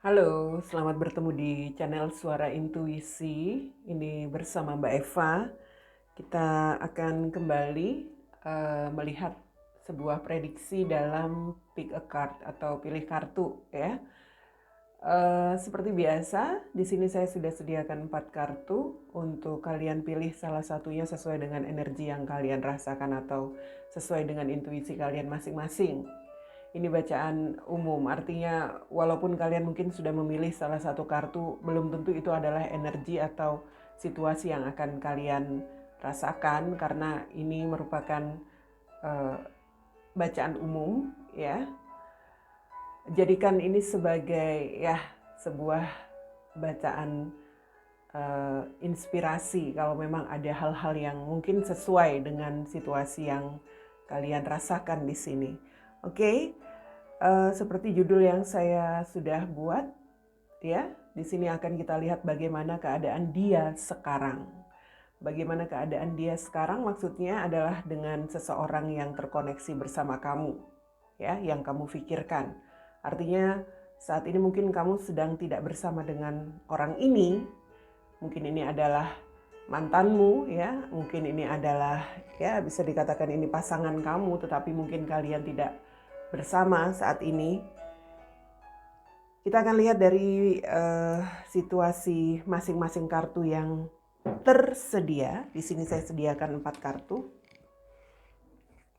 Halo, selamat bertemu di channel Suara Intuisi. Ini bersama Mbak Eva. Kita akan kembali melihat sebuah prediksi dalam pick a card atau pilih kartu ya. Seperti biasa, di sini saya sudah sediakan 4 kartu untuk kalian pilih salah satunya sesuai dengan energi yang kalian rasakan atau sesuai dengan intuisi kalian masing-masing. Ini bacaan umum, artinya walaupun kalian mungkin sudah memilih salah satu kartu, belum tentu itu adalah energi atau situasi yang akan kalian rasakan karena ini merupakan uh, bacaan umum ya. Jadikan ini sebagai sebuah bacaan inspirasi kalau memang ada hal-hal yang mungkin sesuai dengan situasi yang kalian rasakan di sini. Oke. Seperti judul yang saya sudah buat, ya, di sini akan kita lihat bagaimana keadaan dia sekarang. Bagaimana keadaan dia sekarang maksudnya adalah dengan seseorang yang terkoneksi bersama kamu, ya, yang kamu pikirkan. Artinya saat ini mungkin kamu sedang tidak bersama dengan orang ini. Mungkin ini adalah mantanmu, ya, mungkin ini adalah, ya, bisa dikatakan ini pasangan kamu, tetapi mungkin kalian tidak bersama saat ini. Kita akan lihat dari situasi masing-masing kartu yang tersedia. Di sini saya sediakan 4 kartu.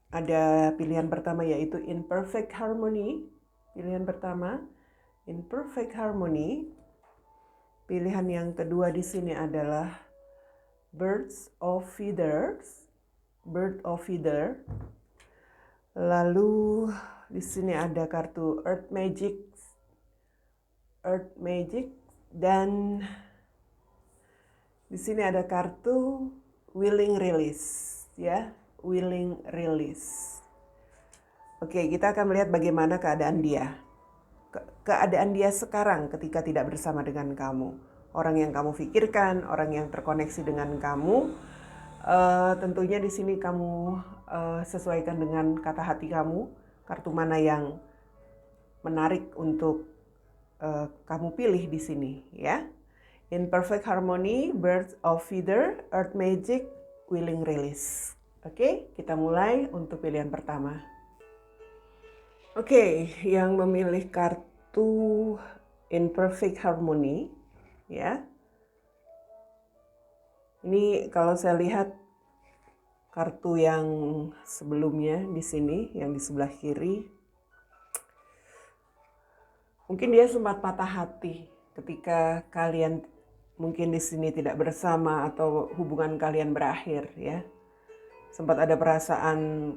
Ada pilihan pertama yaitu In Perfect Harmony. Pilihan pertama In Perfect Harmony. Pilihan yang kedua di sini adalah Birds of Feathers. Bird of Feather. Lalu di sini ada kartu Earth Magic, dan di sini ada kartu Willing Release, ya, Willing Release. Oke, kita akan melihat bagaimana keadaan dia. Keadaan dia sekarang ketika tidak bersama dengan kamu. Orang yang kamu pikirkan, orang yang terkoneksi dengan kamu. Tentunya di sini kamu sesuaikan dengan kata hati kamu. Kartu mana yang menarik untuk kamu pilih di sini, ya. In Perfect Harmony, Birds of Feather, Earth Magic, Willing Release. Oke, kita mulai untuk pilihan pertama. Oke, yang memilih kartu In Perfect Harmony, ya. Ini kalau saya lihat kartu yang sebelumnya di sini, yang di sebelah kiri, mungkin dia sempat patah hati ketika kalian mungkin di sini tidak bersama atau hubungan kalian berakhir, ya. Sempat ada perasaan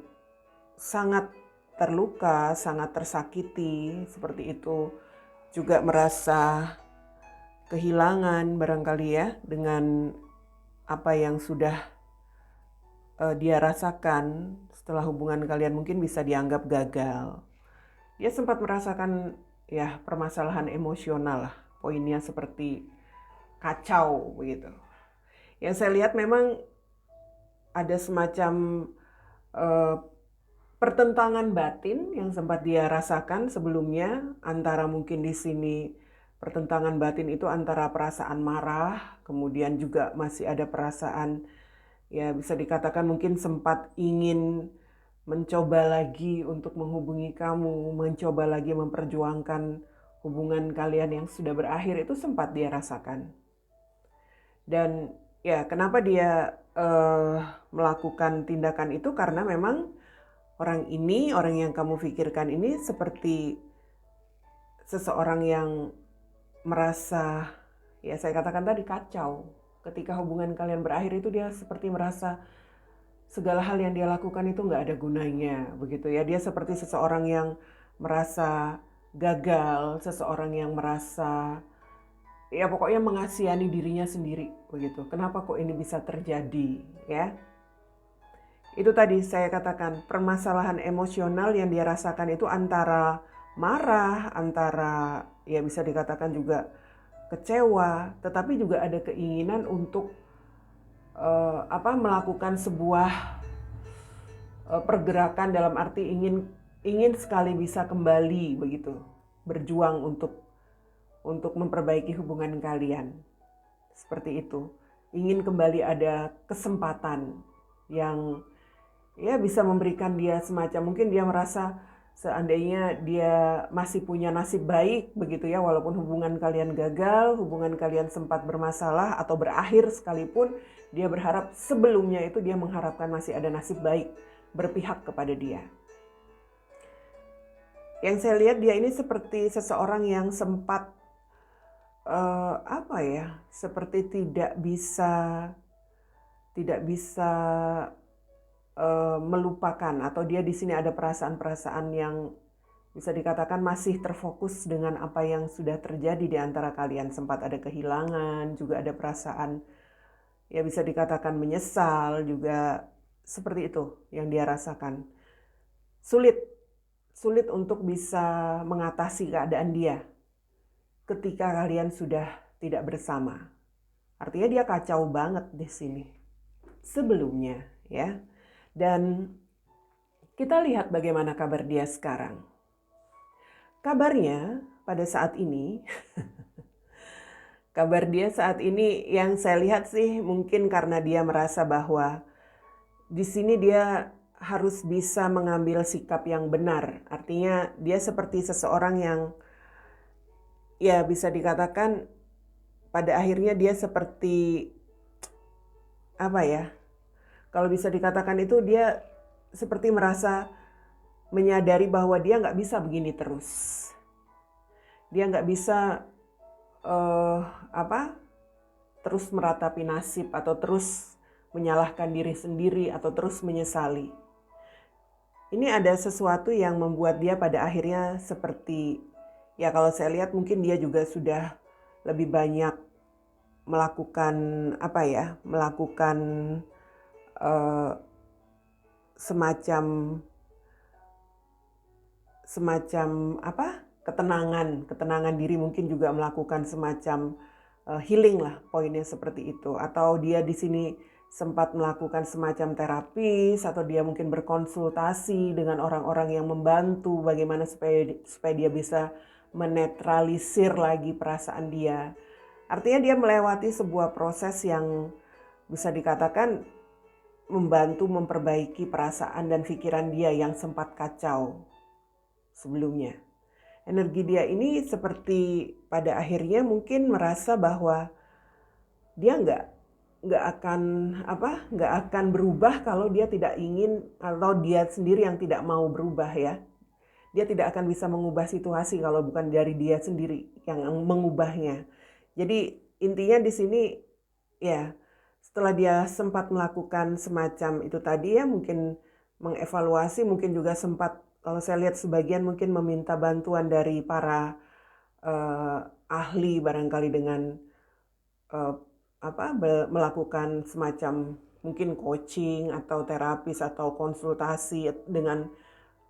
sangat terluka, sangat tersakiti, seperti itu. Juga merasa kehilangan barangkali, ya, dengan apa yang sudah dia rasakan setelah hubungan kalian mungkin bisa dianggap gagal. Dia sempat merasakan, ya, permasalahan emosional lah. Poinnya seperti kacau begitu. Yang saya lihat memang ada semacam pertentangan batin yang sempat dia rasakan sebelumnya, antara mungkin di sini pertentangan batin itu antara perasaan marah, kemudian juga masih ada perasaan, ya, bisa dikatakan mungkin sempat ingin mencoba lagi untuk menghubungi kamu, mencoba lagi memperjuangkan hubungan kalian yang sudah berakhir, itu sempat dia rasakan. Dan ya, kenapa dia melakukan tindakan itu? Karena memang orang ini, orang yang kamu pikirkan ini seperti seseorang yang merasa, ya, saya katakan tadi, kacau. Ketika hubungan kalian berakhir itu dia seperti merasa segala hal yang dia lakukan itu nggak ada gunanya, begitu ya. Dia seperti seseorang yang merasa gagal, seseorang yang merasa, ya, pokoknya mengasihani dirinya sendiri, begitu. Kenapa kok ini bisa terjadi, ya? Itu tadi saya katakan, permasalahan emosional yang dia rasakan itu antara marah, antara, ya, bisa dikatakan juga kecewa, tetapi juga ada keinginan untuk melakukan sebuah pergerakan, dalam arti ingin sekali bisa kembali begitu, berjuang untuk untuk memperbaiki hubungan kalian. Seperti itu. Ingin kembali ada kesempatan yang ya bisa memberikan dia semacam, mungkin dia merasa seandainya dia masih punya nasib baik begitu ya, walaupun hubungan kalian gagal, hubungan kalian sempat bermasalah atau berakhir sekalipun, dia berharap sebelumnya itu dia mengharapkan masih ada nasib baik berpihak kepada dia. Yang saya lihat dia ini seperti seseorang yang sempat seperti tidak bisa melupakan, atau dia di sini ada perasaan-perasaan yang bisa dikatakan masih terfokus dengan apa yang sudah terjadi di antara kalian. Sempat ada kehilangan, juga ada perasaan ya bisa dikatakan menyesal juga, seperti itu yang dia rasakan. Sulit untuk bisa mengatasi keadaan dia ketika kalian sudah tidak bersama. Artinya dia kacau banget di sini sebelumnya ya. Dan kita lihat bagaimana kabar dia sekarang. Kabarnya pada saat ini kabar dia saat ini yang saya lihat sih, mungkin karena dia merasa bahwa di sini dia harus bisa mengambil sikap yang benar. Artinya dia seperti seseorang yang ya bisa dikatakan pada akhirnya dia seperti kalau bisa dikatakan itu dia seperti merasa menyadari bahwa dia nggak bisa begini terus. Dia nggak bisa terus meratapi nasib atau terus menyalahkan diri sendiri atau terus menyesali. Ini ada sesuatu yang membuat dia pada akhirnya seperti, ya kalau saya lihat mungkin dia juga sudah lebih banyak melakukan ketenangan diri, mungkin juga melakukan semacam healing lah, poinnya seperti itu. Atau dia di sini sempat melakukan semacam terapis, atau dia mungkin berkonsultasi dengan orang-orang yang membantu bagaimana supaya dia bisa menetralisir lagi perasaan dia. Artinya dia melewati sebuah proses yang bisa dikatakan membantu memperbaiki perasaan dan pikiran dia yang sempat kacau sebelumnya. Energi dia ini seperti pada akhirnya mungkin merasa bahwa dia nggak akan berubah kalau dia tidak ingin, atau dia sendiri yang tidak mau berubah ya. Dia tidak akan bisa mengubah situasi kalau bukan dari dia sendiri yang mengubahnya. Jadi intinya di sini ya, setelah dia sempat melakukan semacam itu tadi ya, mungkin mengevaluasi, mungkin juga sempat, kalau saya lihat sebagian mungkin meminta bantuan dari para ahli barangkali dengan melakukan semacam mungkin coaching atau terapis atau konsultasi dengan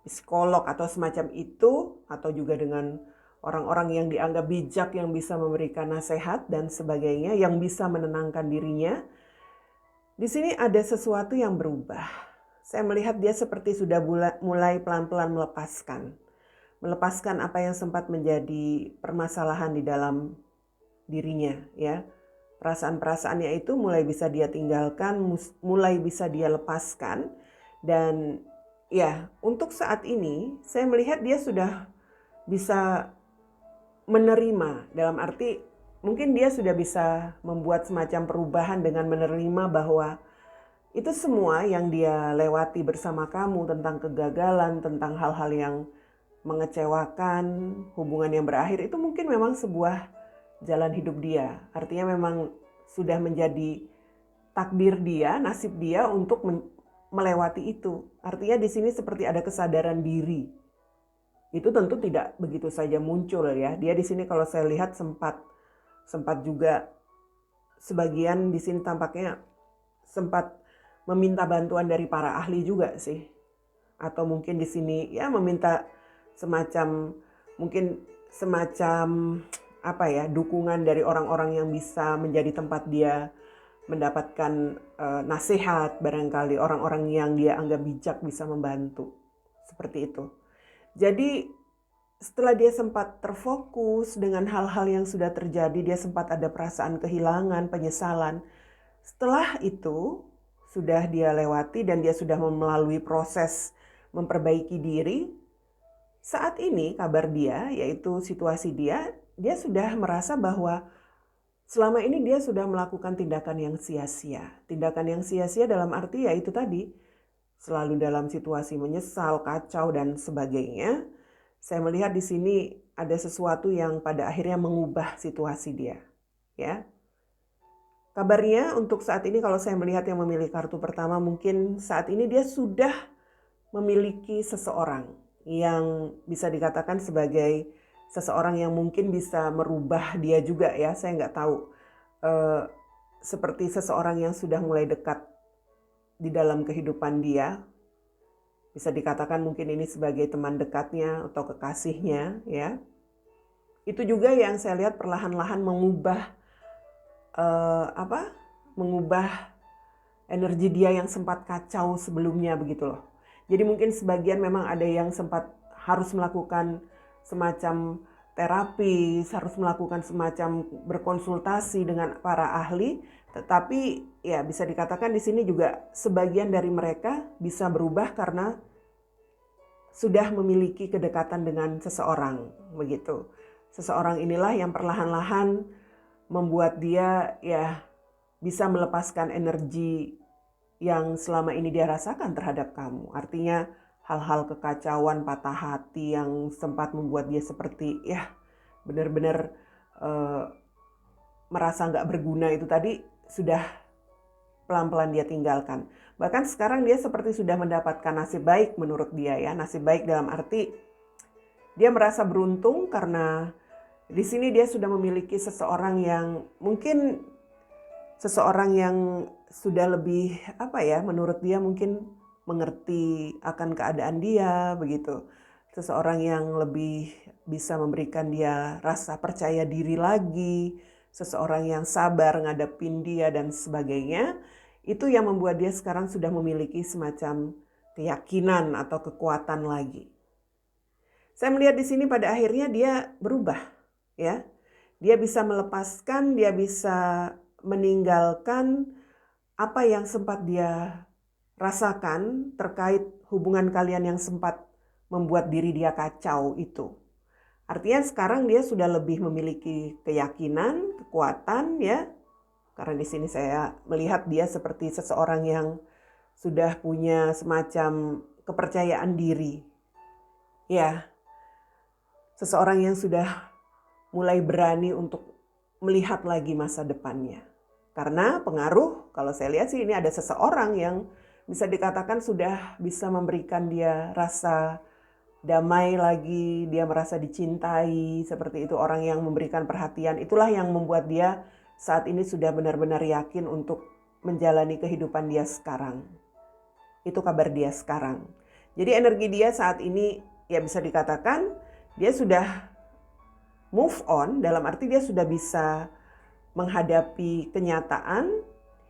psikolog atau semacam itu, atau juga dengan orang-orang yang dianggap bijak yang bisa memberikan nasihat dan sebagainya, yang bisa menenangkan dirinya. Di sini ada sesuatu yang berubah. Saya melihat dia seperti sudah mulai pelan-pelan melepaskan apa yang sempat menjadi permasalahan di dalam dirinya ya. Perasaan-perasaannya itu mulai bisa dia tinggalkan, mulai bisa dia lepaskan. Dan ya, untuk saat ini saya melihat dia sudah bisa menerima, dalam arti mungkin dia sudah bisa membuat semacam perubahan dengan menerima bahwa itu semua yang dia lewati bersama kamu, tentang kegagalan, tentang hal-hal yang mengecewakan, hubungan yang berakhir, itu mungkin memang sebuah jalan hidup dia. Artinya memang sudah menjadi takdir dia, nasib dia untuk melewati itu. Artinya di sini seperti ada kesadaran diri. Itu tentu tidak begitu saja muncul ya. Dia di sini kalau saya lihat sempat juga sebagian di sini tampaknya sempat meminta bantuan dari para ahli juga sih. Atau mungkin di sini ya meminta semacam dukungan dari orang-orang yang bisa menjadi tempat dia mendapatkan nasihat, barangkali orang-orang yang dia anggap bijak bisa membantu. Seperti itu. Jadi setelah dia sempat terfokus dengan hal-hal yang sudah terjadi, dia sempat ada perasaan kehilangan, penyesalan. Setelah itu, sudah dia lewati dan dia sudah melalui proses memperbaiki diri. Saat ini kabar dia, yaitu situasi dia sudah merasa bahwa selama ini dia sudah melakukan tindakan yang sia-sia. Tindakan yang sia-sia dalam arti yaitu tadi, selalu dalam situasi menyesal, kacau, dan sebagainya. Saya melihat di sini ada sesuatu yang pada akhirnya mengubah situasi dia. Ya, kabarnya untuk saat ini kalau saya melihat yang memilih kartu pertama, mungkin saat ini dia sudah memiliki seseorang yang bisa dikatakan sebagai seseorang yang mungkin bisa merubah dia juga ya. Saya nggak tahu. Seperti seseorang yang sudah mulai dekat di dalam kehidupan dia. Bisa dikatakan mungkin ini sebagai teman dekatnya atau kekasihnya ya. Itu juga yang saya lihat perlahan-lahan mengubah mengubah energi dia yang sempat kacau sebelumnya begitu loh. Jadi mungkin sebagian memang ada yang sempat harus melakukan semacam terapi, harus melakukan semacam berkonsultasi dengan para ahli, tetapi ya bisa dikatakan di sini juga sebagian dari mereka bisa berubah karena sudah memiliki kedekatan dengan seseorang begitu. Seseorang inilah yang perlahan-lahan membuat dia ya bisa melepaskan energi yang selama ini dia rasakan terhadap kamu. Artinya hal-hal kekacauan, patah hati yang sempat membuat dia seperti ya benar-benar merasa nggak berguna itu tadi sudah pelan-pelan dia tinggalkan. Bahkan sekarang dia seperti sudah mendapatkan nasib baik menurut dia ya. Nasib baik dalam arti dia merasa beruntung karena di sini dia sudah memiliki seseorang yang mungkin seseorang yang sudah lebih menurut dia mungkin mengerti akan keadaan dia begitu. Seseorang yang lebih bisa memberikan dia rasa percaya diri lagi, seseorang yang sabar ngadepin dia dan sebagainya. Itu yang membuat dia sekarang sudah memiliki semacam keyakinan atau kekuatan lagi. Saya melihat di sini pada akhirnya dia berubah ya. Dia bisa melepaskan, dia bisa meninggalkan apa yang sempat dia rasakan terkait hubungan kalian yang sempat membuat diri dia kacau itu. Artinya sekarang dia sudah lebih memiliki keyakinan, kekuatan ya. Karena di sini saya melihat dia seperti seseorang yang sudah punya semacam kepercayaan diri. Ya, seseorang yang sudah mulai berani untuk melihat lagi masa depannya. Karena pengaruh, kalau saya lihat sih ini ada seseorang yang bisa dikatakan sudah bisa memberikan dia rasa damai lagi, dia merasa dicintai, seperti itu orang yang memberikan perhatian. Itulah yang membuat dia saat ini sudah benar-benar yakin untuk menjalani kehidupan dia sekarang. Itu kabar dia sekarang. Jadi energi dia saat ini ya bisa dikatakan dia sudah move on, dalam arti dia sudah bisa menghadapi kenyataan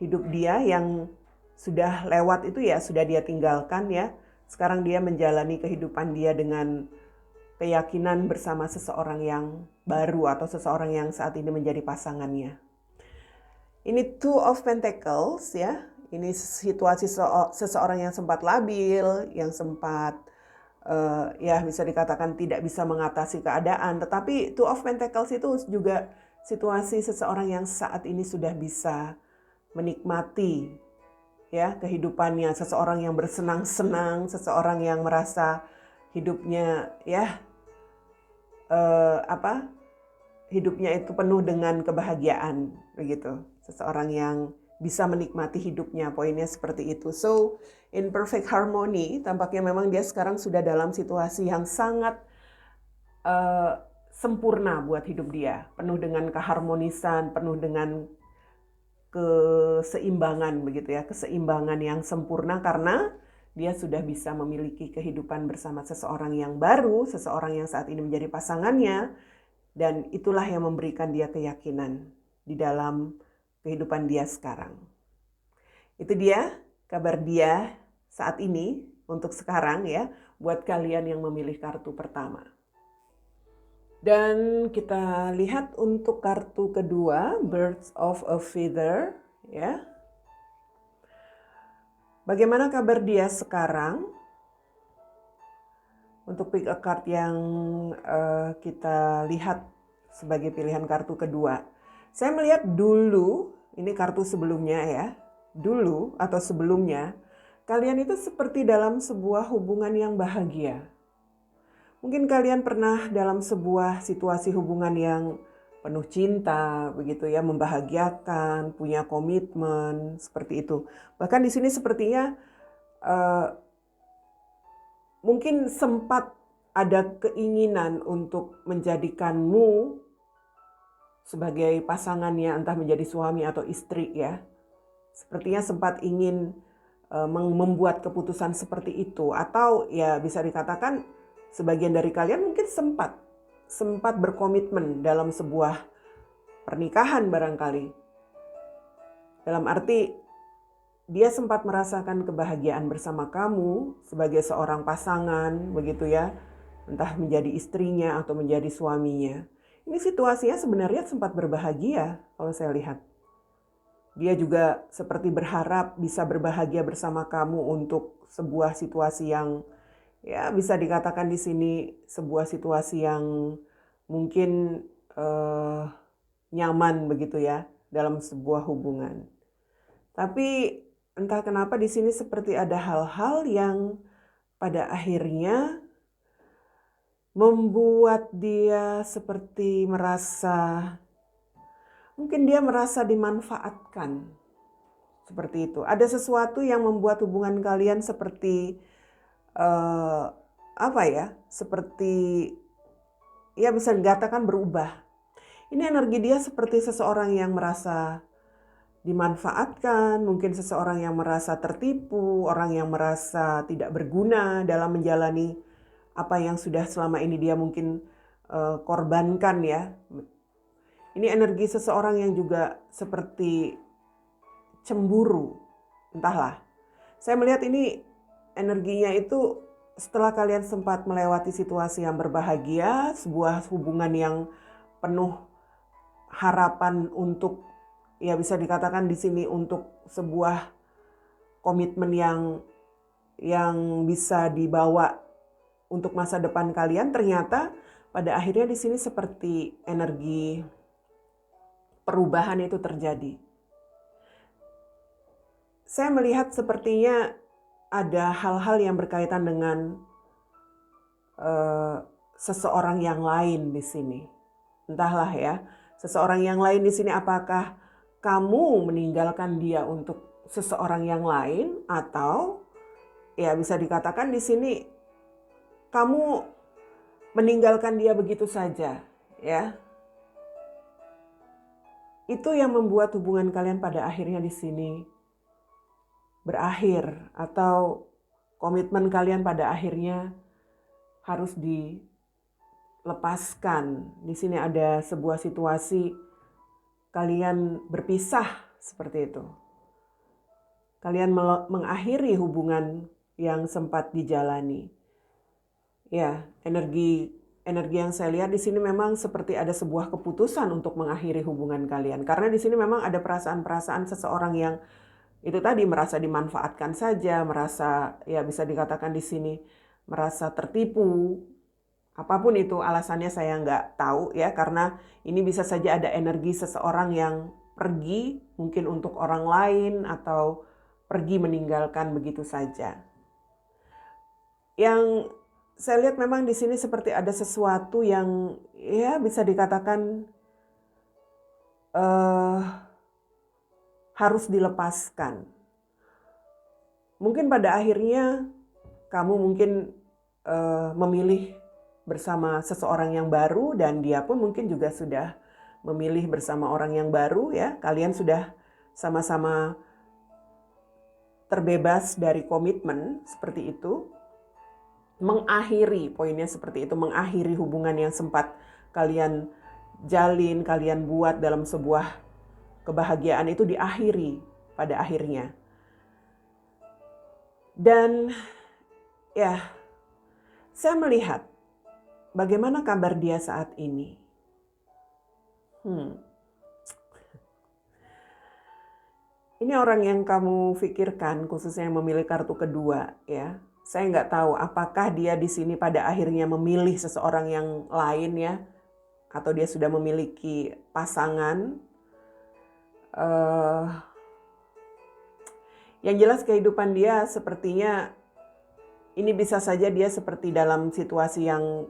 hidup dia yang sudah lewat itu ya sudah dia tinggalkan ya. Sekarang dia menjalani kehidupan dia dengan keyakinan bersama seseorang yang baru atau seseorang yang saat ini menjadi pasangannya. Ini Two of Pentacles ya. Ini situasi seseorang yang sempat labil, yang sempat ya bisa dikatakan tidak bisa mengatasi keadaan. Tetapi Two of Pentacles itu juga situasi seseorang yang saat ini sudah bisa menikmati ya kehidupannya, seseorang yang bersenang-senang, seseorang yang merasa hidupnya ya hidupnya itu penuh dengan kebahagiaan begitu. Seseorang yang bisa menikmati hidupnya, poinnya seperti itu. So, in perfect harmony, tampaknya memang dia sekarang sudah dalam situasi yang sangat sempurna buat hidup dia, penuh dengan keharmonisan, penuh dengan keseimbangan begitu ya, keseimbangan yang sempurna karena dia sudah bisa memiliki kehidupan bersama seseorang yang baru, seseorang yang saat ini menjadi pasangannya, dan itulah yang memberikan dia keyakinan di dalam kehidupan dia sekarang. Itu dia kabar dia saat ini untuk sekarang ya, buat kalian yang memilih kartu pertama. Dan kita lihat untuk kartu kedua, Birds of a Feather, ya. Bagaimana kabar dia sekarang? Untuk pick a card yang kita lihat sebagai pilihan kartu kedua. Saya melihat dulu, ini kartu sebelumnya ya, dulu atau sebelumnya, kalian itu seperti dalam sebuah hubungan yang bahagia. Mungkin kalian pernah dalam sebuah situasi hubungan yang penuh cinta, begitu ya, membahagiakan, punya komitmen, seperti itu. Bahkan di sini sepertinya mungkin sempat ada keinginan untuk menjadikanmu sebagai pasangannya, entah menjadi suami atau istri ya. Sepertinya sempat ingin membuat keputusan seperti itu, atau ya bisa dikatakan sebagian dari kalian mungkin sempat berkomitmen dalam sebuah pernikahan barangkali. Dalam arti dia sempat merasakan kebahagiaan bersama kamu sebagai seorang pasangan, begitu ya, entah menjadi istrinya atau menjadi suaminya. Ini situasinya sebenarnya sempat berbahagia kalau saya lihat. Dia juga seperti berharap bisa berbahagia bersama kamu untuk sebuah situasi yang ya bisa dikatakan di sini sebuah situasi yang mungkin nyaman begitu ya dalam sebuah hubungan. Tapi entah kenapa di sini seperti ada hal-hal yang pada akhirnya membuat dia seperti mungkin dia merasa dimanfaatkan. Seperti itu. Ada sesuatu yang membuat hubungan kalian seperti seperti ya bisa dikatakan berubah. Ini energi dia seperti seseorang yang merasa dimanfaatkan, mungkin seseorang yang merasa tertipu, orang yang merasa tidak berguna dalam menjalani apa yang sudah selama ini dia mungkin korbankan ya. Ini energi seseorang yang juga seperti cemburu, entahlah. Saya melihat ini energinya itu setelah kalian sempat melewati situasi yang berbahagia, sebuah hubungan yang penuh harapan untuk, ya bisa dikatakan di sini untuk sebuah komitmen yang bisa dibawa untuk masa depan kalian, ternyata pada akhirnya di sini seperti energi perubahan itu terjadi. Saya melihat sepertinya ada hal-hal yang berkaitan dengan seseorang yang lain di sini. Entahlah ya, seseorang yang lain di sini apakah kamu meninggalkan dia untuk seseorang yang lain, atau ya bisa dikatakan di sini kamu meninggalkan dia begitu saja, ya. Itu yang membuat hubungan kalian pada akhirnya di sini berakhir, atau komitmen kalian pada akhirnya harus dilepaskan. Di sini ada sebuah situasi kalian berpisah seperti itu. Kalian mengakhiri hubungan yang sempat dijalani. Ya, energi yang saya lihat di sini memang seperti ada sebuah keputusan untuk mengakhiri hubungan kalian. Karena di sini memang ada perasaan-perasaan seseorang yang itu tadi merasa dimanfaatkan saja, merasa ya bisa dikatakan di sini merasa tertipu. Apapun itu alasannya saya nggak tahu ya, karena ini bisa saja ada energi seseorang yang pergi mungkin untuk orang lain atau pergi meninggalkan begitu saja. Yang saya lihat memang di sini seperti ada sesuatu yang ya bisa dikatakan harus dilepaskan. Mungkin pada akhirnya kamu mungkin memilih bersama seseorang yang baru, dan dia pun mungkin juga sudah memilih bersama orang yang baru ya. Kalian sudah sama-sama terbebas dari komitmen seperti itu. Mengakhiri, poinnya seperti itu, mengakhiri hubungan yang sempat kalian jalin, kalian buat dalam sebuah kebahagiaan itu diakhiri pada akhirnya. Dan ya, saya melihat bagaimana kabar dia saat ini? Ini orang yang kamu pikirkan, khususnya yang memilih kartu kedua, ya. Saya nggak tahu apakah dia di sini pada akhirnya memilih seseorang yang lain, ya, atau dia sudah memiliki pasangan. Yang jelas kehidupan dia sepertinya ini bisa saja dia seperti dalam situasi yang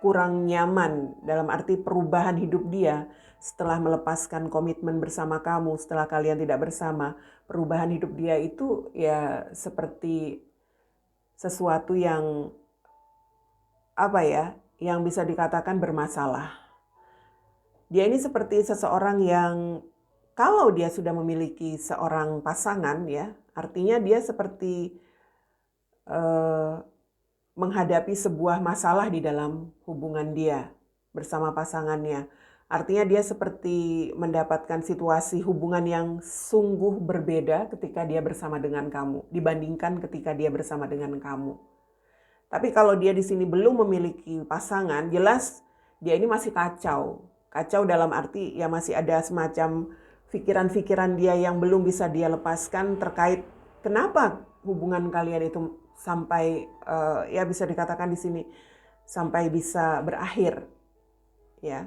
kurang nyaman, dalam arti perubahan hidup dia setelah melepaskan komitmen bersama kamu, setelah kalian tidak bersama. Perubahan hidup dia itu ya seperti sesuatu yang yang bisa dikatakan bermasalah. Dia ini seperti seseorang yang kalau dia sudah memiliki seorang pasangan, ya, artinya dia seperti menghadapi sebuah masalah di dalam hubungan dia bersama pasangannya. Artinya dia seperti mendapatkan situasi hubungan yang sungguh berbeda ketika dia bersama dengan kamu dibandingkan ketika dia bersama dengan kamu. Tapi kalau dia di sini belum memiliki pasangan, jelas dia ini masih kacau. Kacau dalam arti ya masih ada semacam pikiran-pikiran dia yang belum bisa dia lepaskan terkait kenapa hubungan kalian itu sampai ya bisa dikatakan di sini sampai bisa berakhir, ya.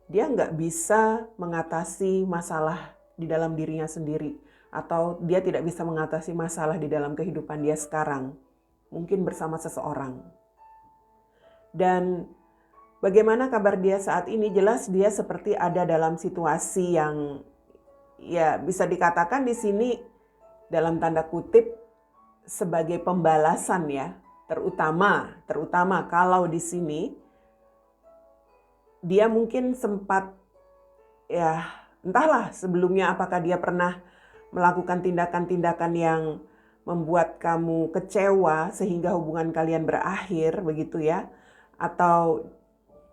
Dia nggak bisa mengatasi masalah di dalam dirinya sendiri, atau dia tidak bisa mengatasi masalah di dalam kehidupan dia sekarang, mungkin bersama seseorang. Dan bagaimana kabar dia saat ini? Jelas dia seperti ada dalam situasi yang ya bisa dikatakan di sini dalam tanda kutip sebagai pembalasan, ya, terutama kalau di sini dia mungkin sempat ya entahlah sebelumnya apakah dia pernah melakukan tindakan-tindakan yang membuat kamu kecewa sehingga hubungan kalian berakhir begitu, ya, atau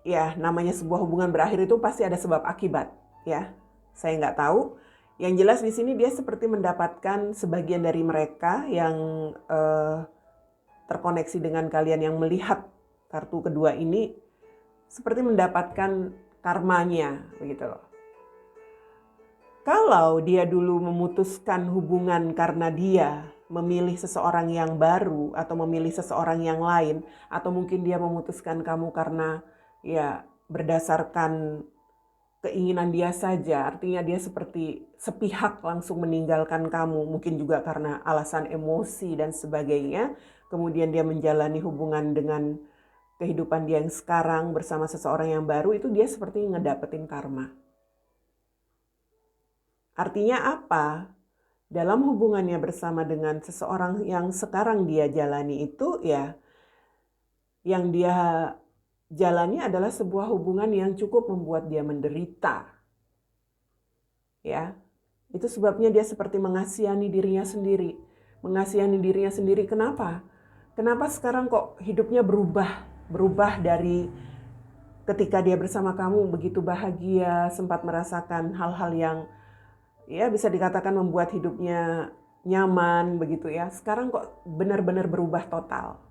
ya namanya sebuah hubungan berakhir itu pasti ada sebab akibat, ya. Saya nggak tahu. Yang jelas di sini dia seperti mendapatkan sebagian dari mereka yang terkoneksi dengan kalian yang melihat kartu kedua ini seperti mendapatkan karmanya, begitu loh. Kalau dia dulu memutuskan hubungan karena dia memilih seseorang yang baru atau memilih seseorang yang lain, atau mungkin dia memutuskan kamu karena ya berdasarkan keinginan dia saja, artinya dia seperti sepihak langsung meninggalkan kamu, mungkin juga karena alasan emosi dan sebagainya, kemudian dia menjalani hubungan dengan kehidupan dia yang sekarang bersama seseorang yang baru, itu dia seperti ngedapetin karma. Artinya apa? Dalam hubungannya bersama dengan seseorang yang sekarang dia jalani itu, ya, yang dia jalani adalah sebuah hubungan yang cukup membuat dia menderita. Ya, itu sebabnya dia seperti mengasihani dirinya sendiri. Mengasihani dirinya sendiri kenapa? Kenapa sekarang kok hidupnya berubah dari ketika dia bersama kamu begitu bahagia, sempat merasakan hal-hal yang ya bisa dikatakan membuat hidupnya nyaman begitu, ya. Sekarang kok benar-benar berubah total.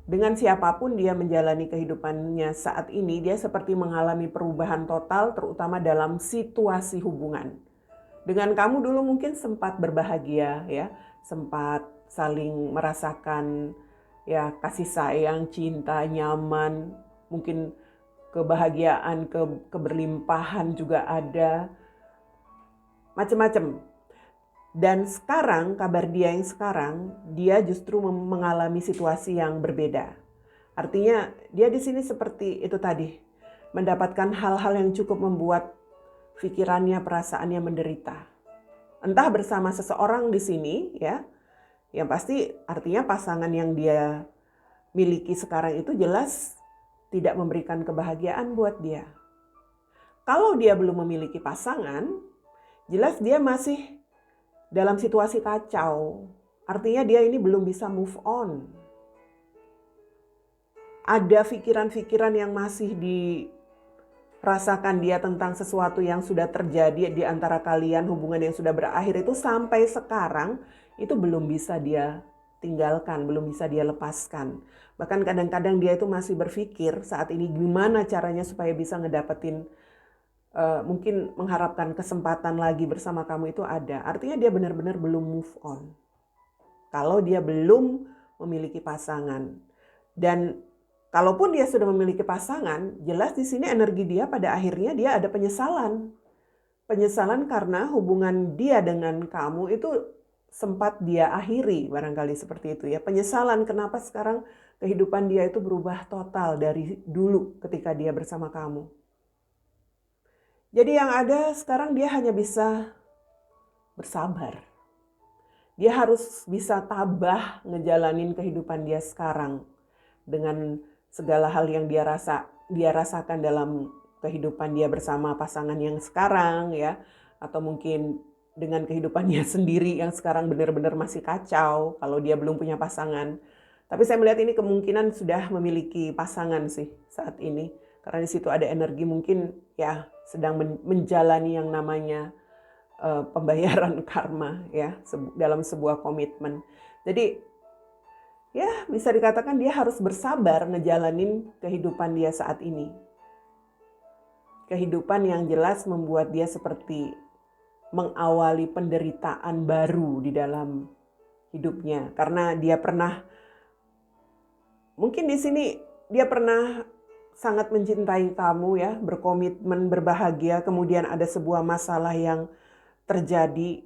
Dengan siapapun dia menjalani kehidupannya saat ini, dia seperti mengalami perubahan total, terutama dalam situasi hubungan. Dengan kamu dulu mungkin sempat berbahagia, ya, sempat saling merasakan ya kasih sayang, cinta, nyaman, mungkin kebahagiaan, keberlimpahan juga ada, macam-macam. Dan sekarang, kabar dia yang sekarang, dia justru mengalami situasi yang berbeda. Artinya dia di sini seperti itu tadi, mendapatkan hal-hal yang cukup membuat pikirannya, perasaannya menderita. Entah bersama seseorang di sini, ya, yang pasti artinya pasangan yang dia miliki sekarang itu jelas tidak memberikan kebahagiaan buat dia. Kalau dia belum memiliki pasangan, jelas dia masih dalam situasi kacau. Artinya dia ini belum bisa move on. Ada pikiran-pikiran yang masih dirasakan dia tentang sesuatu yang sudah terjadi di antara kalian, hubungan yang sudah berakhir itu sampai sekarang itu belum bisa dia tinggalkan, belum bisa dia lepaskan. Bahkan kadang-kadang dia itu masih berpikir saat ini gimana caranya supaya bisa ngedapetin, mungkin mengharapkan kesempatan lagi bersama kamu itu ada. Artinya dia benar-benar belum move on. Kalau dia belum memiliki pasangan. Dan kalaupun dia sudah memiliki pasangan, jelas di sini energi dia pada akhirnya dia ada penyesalan. Penyesalan karena hubungan dia dengan kamu itu sempat dia akhiri, barangkali seperti itu ya. Penyesalan kenapa sekarang kehidupan dia itu berubah total dari dulu ketika dia bersama kamu. Jadi yang ada sekarang dia hanya bisa bersabar. Dia harus bisa tabah ngejalanin kehidupan dia sekarang dengan segala hal yang dia rasakan dalam kehidupan dia bersama pasangan yang sekarang ya, atau mungkin dengan kehidupannya sendiri yang sekarang benar-benar masih kacau kalau dia belum punya pasangan. Tapi saya melihat ini kemungkinan sudah memiliki pasangan sih saat ini, karena di situ ada energi mungkin ya sedang menjalani yang namanya pembayaran karma ya dalam sebuah komitmen. Jadi ya bisa dikatakan dia harus bersabar ngejalanin kehidupan dia saat ini. Kehidupan yang jelas membuat dia seperti mengawali penderitaan baru di dalam hidupnya. Karena dia pernah, mungkin di sini dia pernah sangat mencintai kamu ya, berkomitmen, berbahagia, kemudian ada sebuah masalah yang terjadi.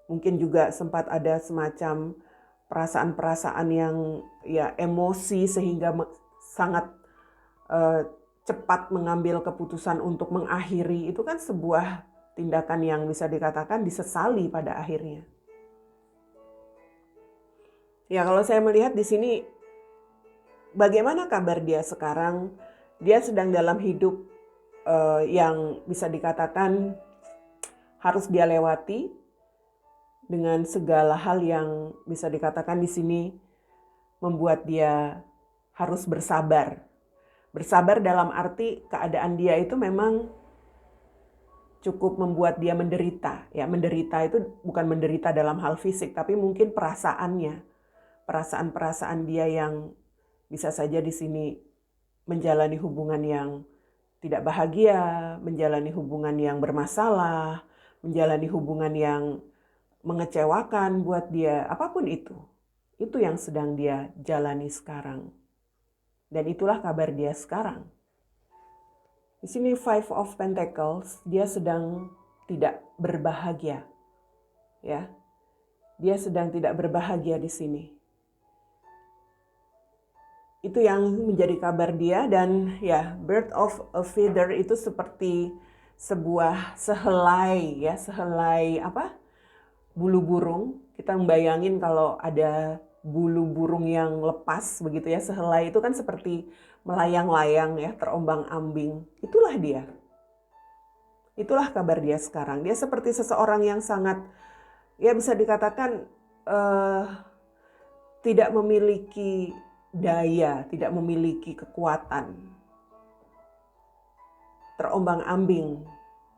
Mungkin juga sempat ada semacam perasaan-perasaan yang ya emosi sehingga sangat cepat mengambil keputusan untuk mengakhiri. Itu kan sebuah tindakan yang bisa dikatakan disesali pada akhirnya. Ya kalau saya melihat di sini bagaimana kabar dia sekarang? Dia sedang dalam hidup yang bisa dikatakan harus dia lewati dengan segala hal yang bisa dikatakan di sini membuat dia harus bersabar. Bersabar dalam arti keadaan dia itu memang cukup membuat dia menderita. Ya, menderita itu bukan menderita dalam hal fisik, tapi mungkin perasaannya. Perasaan-perasaan dia yang bisa saja di sini menjalani hubungan yang tidak bahagia, menjalani hubungan yang bermasalah, menjalani hubungan yang mengecewakan buat dia, apapun itu. Itu yang sedang dia jalani sekarang. Dan itulah kabar dia sekarang. Di sini Five of Pentacles, dia sedang tidak berbahagia. Ya. Dia sedang tidak berbahagia di sini. Itu yang menjadi kabar dia, dan ya, bird of a feather itu seperti sebuah sehelai ya, sehelai apa? Bulu burung. Kita membayangin kalau ada bulu burung yang lepas begitu ya, sehelai itu kan seperti melayang-layang ya, terombang-ambing. Itulah dia. Itulah kabar dia sekarang. Dia seperti seseorang yang sangat ya bisa dikatakan tidak memiliki daya, tidak memiliki kekuatan. Terombang-ambing.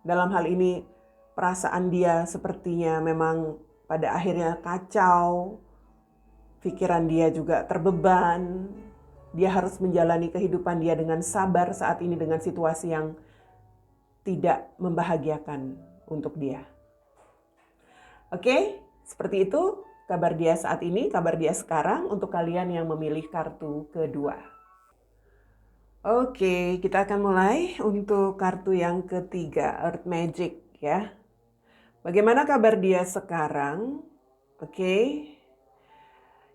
Dalam hal ini perasaan dia sepertinya memang pada akhirnya kacau. Pikiran dia juga terbeban. Dia harus menjalani kehidupan dia dengan sabar saat ini dengan situasi yang tidak membahagiakan untuk dia. Oke, seperti itu kabar dia saat ini, kabar dia sekarang untuk kalian yang memilih kartu kedua. Oke, kita akan mulai untuk kartu yang ketiga, Earth Magic ya. Bagaimana kabar dia sekarang? Oke.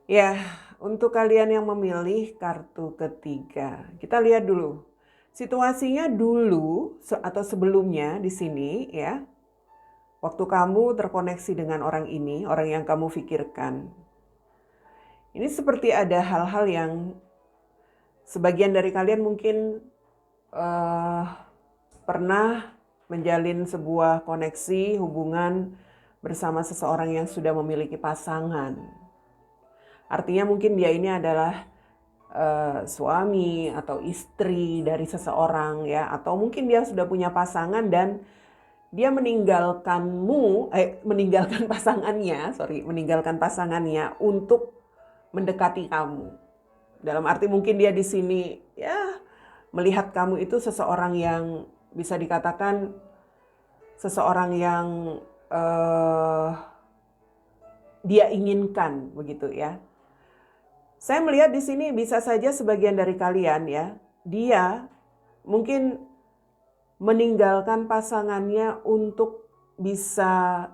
Ya, untuk kalian yang memilih kartu ketiga, kita lihat dulu situasinya dulu atau sebelumnya di sini ya. Waktu kamu terkoneksi dengan orang ini, orang yang kamu pikirkan. Ini seperti ada hal-hal yang sebagian dari kalian mungkin pernah menjalin sebuah koneksi hubungan bersama seseorang yang sudah memiliki pasangan. Artinya mungkin dia ini adalah suami atau istri dari seseorang ya, atau mungkin dia sudah punya pasangan dan dia meninggalkan pasangannya untuk mendekati kamu. Dalam arti mungkin dia di sini ya melihat kamu itu seseorang yang bisa dikatakan seseorang yang dia inginkan begitu ya. Saya melihat di sini bisa saja sebagian dari kalian ya, dia mungkin meninggalkan pasangannya untuk bisa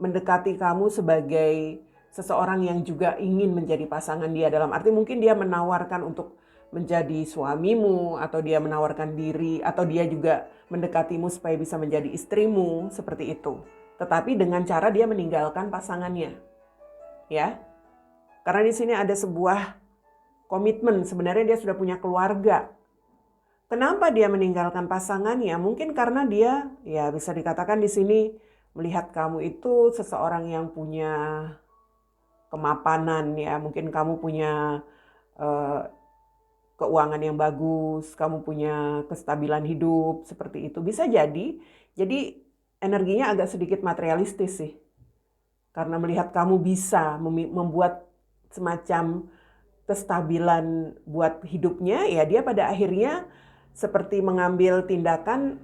mendekati kamu sebagai seseorang yang juga ingin menjadi pasangan dia. Dalam arti mungkin dia menawarkan untuk menjadi suamimu, atau dia menawarkan diri, atau dia juga mendekatimu supaya bisa menjadi istrimu, seperti itu. Tetapi dengan cara dia meninggalkan pasangannya. Ya. Karena di sini ada sebuah komitmen, sebenarnya dia sudah punya keluarga. Kenapa dia meninggalkan pasangannya? Mungkin karena dia, ya bisa dikatakan di sini melihat kamu itu seseorang yang punya kemapanan ya. Mungkin kamu punya keuangan yang bagus, kamu punya kestabilan hidup, seperti itu. Bisa jadi energinya agak sedikit materialistis sih. Karena melihat kamu bisa membuat semacam kestabilan buat hidupnya, ya dia pada akhirnya seperti mengambil tindakan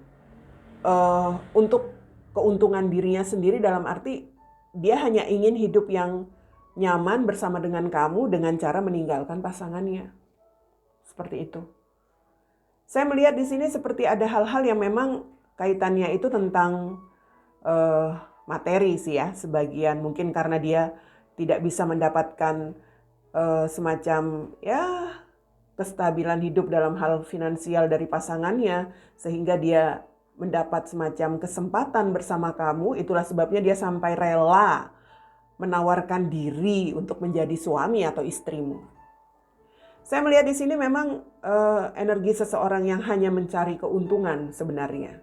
untuk keuntungan dirinya sendiri, dalam arti dia hanya ingin hidup yang nyaman bersama dengan kamu dengan cara meninggalkan pasangannya. Seperti itu. Saya melihat di sini seperti ada hal-hal yang memang kaitannya itu tentang materi sih ya, sebagian mungkin karena dia tidak bisa mendapatkan semacam ya kestabilan hidup dalam hal finansial dari pasangannya, sehingga dia mendapat semacam kesempatan bersama kamu. Itulah sebabnya dia sampai rela menawarkan diri untuk menjadi suami atau istrimu. Saya melihat di sini memang energi seseorang yang hanya mencari keuntungan sebenarnya.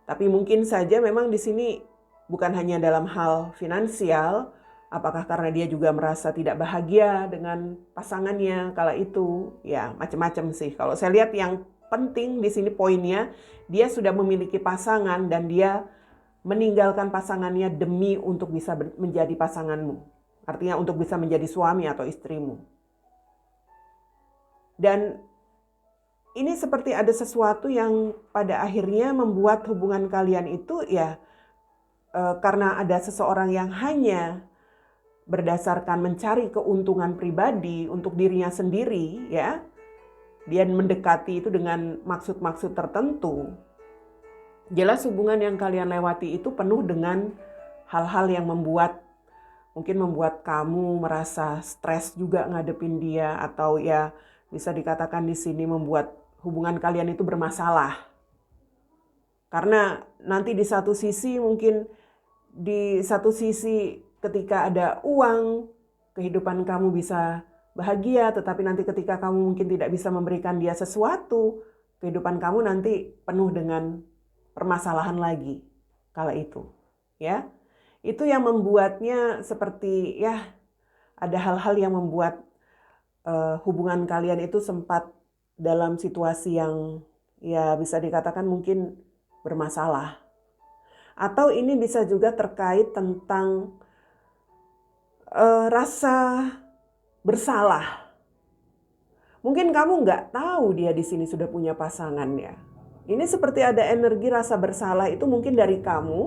Tapi mungkin saja memang di sini bukan hanya dalam hal finansial, apakah karena dia juga merasa tidak bahagia dengan pasangannya kala itu, ya macam-macam sih. Kalau saya lihat yang penting di sini poinnya, dia sudah memiliki pasangan dan dia meninggalkan pasangannya demi untuk bisa menjadi pasanganmu. Artinya untuk bisa menjadi suami atau istrimu. Dan ini seperti ada sesuatu yang pada akhirnya membuat hubungan kalian itu ya karena ada seseorang yang hanya berdasarkan mencari keuntungan pribadi untuk dirinya sendiri ya. Dia mendekati itu dengan maksud-maksud tertentu. Jelas hubungan yang kalian lewati itu penuh dengan hal-hal yang mungkin membuat kamu merasa stres juga ngadepin dia, atau ya bisa dikatakan di sini membuat hubungan kalian itu bermasalah. Karena nanti di satu sisi ketika ada uang, kehidupan kamu bisa bahagia, tetapi nanti ketika kamu mungkin tidak bisa memberikan dia sesuatu, kehidupan kamu nanti penuh dengan permasalahan lagi kala itu. Ya. Itu yang membuatnya seperti ya ada hal-hal yang membuat hubungan kalian itu sempat dalam situasi yang ya bisa dikatakan mungkin bermasalah. Atau ini bisa juga terkait tentang rasa bersalah. Mungkin kamu nggak tahu dia di sini sudah punya pasangan ya. Ini seperti ada energi rasa bersalah itu mungkin dari kamu,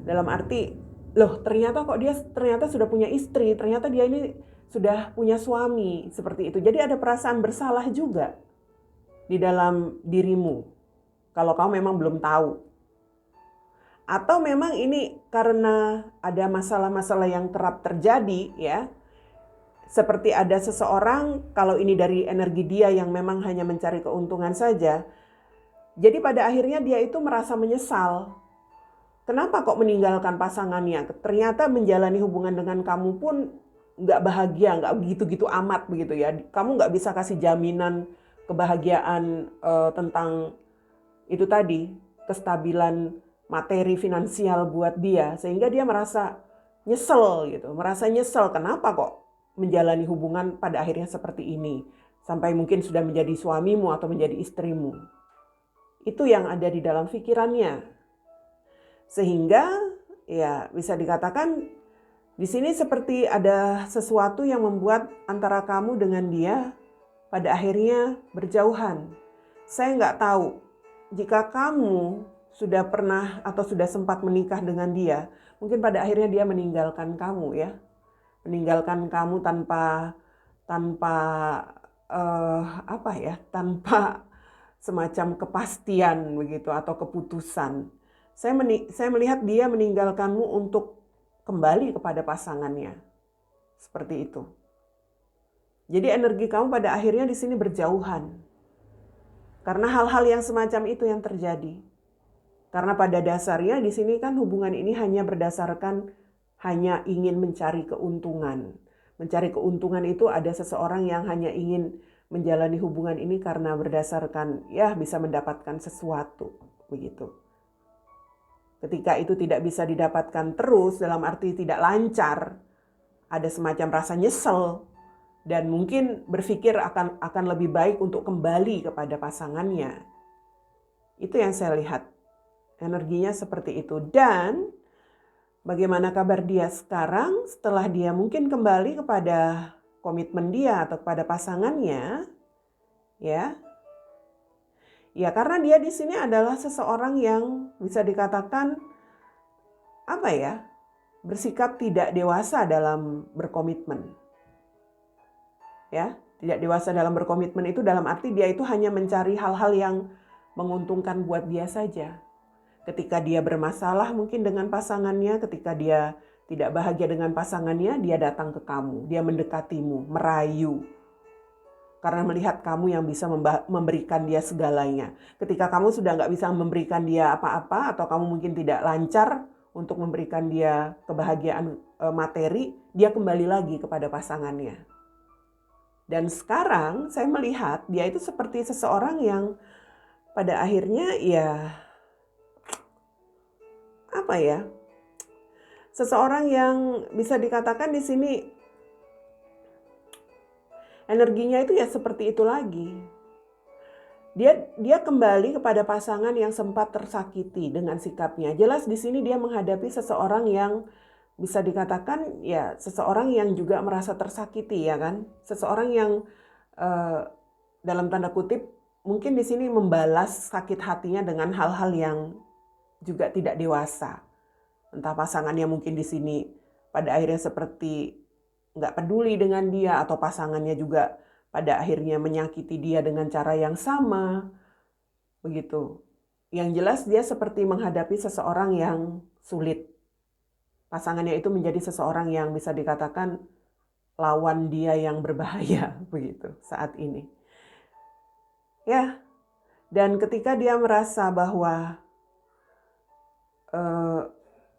dalam arti, loh ternyata sudah punya istri, ternyata dia ini sudah punya suami, seperti itu. Jadi ada perasaan bersalah juga di dalam dirimu, kalau kamu memang belum tahu. Atau memang ini karena ada masalah-masalah yang kerap terjadi ya. Seperti ada seseorang, kalau ini dari energi dia yang memang hanya mencari keuntungan saja. Jadi pada akhirnya dia itu merasa menyesal. Kenapa kok meninggalkan pasangannya? Ternyata menjalani hubungan dengan kamu pun nggak bahagia, nggak begitu-gitu amat begitu ya. Kamu nggak bisa kasih jaminan kebahagiaan tentang itu tadi, kestabilan materi finansial buat dia, sehingga dia merasa nyesel gitu, merasa nyesel kenapa kok menjalani hubungan pada akhirnya seperti ini, sampai mungkin sudah menjadi suamimu atau menjadi istrimu. Itu yang ada di dalam pikirannya. Sehingga ya bisa dikatakan Di sini seperti ada sesuatu yang membuat antara kamu dengan dia pada akhirnya berjauhan. Saya nggak tahu jika kamu sudah pernah atau sudah sempat menikah dengan dia, mungkin pada akhirnya dia meninggalkan kamu ya, meninggalkan kamu tanpa tanpa tanpa semacam kepastian begitu atau keputusan. Saya melihat dia meninggalkanmu untuk kembali kepada pasangannya. Seperti itu. Jadi energi kamu pada akhirnya di sini berjauhan. Karena hal-hal yang semacam itu yang terjadi. Karena pada dasarnya di sini kan hubungan ini hanya berdasarkan hanya ingin mencari keuntungan. Mencari keuntungan itu ada seseorang yang hanya ingin menjalani hubungan ini karena berdasarkan ya bisa mendapatkan sesuatu begitu. Ketika itu tidak bisa didapatkan terus dalam arti tidak lancar, ada semacam rasa nyesel dan mungkin berpikir akan lebih baik untuk kembali kepada pasangannya. Itu yang saya lihat. Energinya seperti itu. Dan bagaimana kabar dia sekarang setelah dia mungkin kembali kepada komitmen dia atau kepada pasangannya? Ya. Ya, karena dia di sini adalah seseorang yang bisa dikatakan bersikap tidak dewasa dalam berkomitmen. Ya, tidak dewasa dalam berkomitmen itu dalam arti dia itu hanya mencari hal-hal yang menguntungkan buat dia saja. Ketika dia bermasalah mungkin dengan pasangannya, ketika dia tidak bahagia dengan pasangannya, dia datang ke kamu, dia mendekatimu, merayu. Karena melihat kamu yang bisa memberikan dia segalanya. Ketika kamu sudah nggak bisa memberikan dia apa-apa, atau kamu mungkin tidak lancar untuk memberikan dia kebahagiaan materi, dia kembali lagi kepada pasangannya. Dan sekarang saya melihat dia itu seperti seseorang yang pada akhirnya seseorang yang bisa dikatakan di sini energinya itu ya seperti itu lagi. Dia kembali kepada pasangan yang sempat tersakiti dengan sikapnya. Jelas di sini dia menghadapi seseorang yang bisa dikatakan ya seseorang yang juga merasa tersakiti ya kan. Seseorang yang dalam tanda kutip mungkin di sini membalas sakit hatinya dengan hal-hal yang juga tidak dewasa. Entah pasangannya mungkin di sini pada akhirnya seperti nggak peduli dengan dia atau pasangannya juga pada akhirnya menyakiti dia dengan cara yang sama. Begitu. Yang jelas dia seperti menghadapi seseorang yang sulit. Pasangannya itu menjadi seseorang yang bisa dikatakan lawan dia yang berbahaya begitu saat ini. Ya. Dan ketika dia merasa bahwa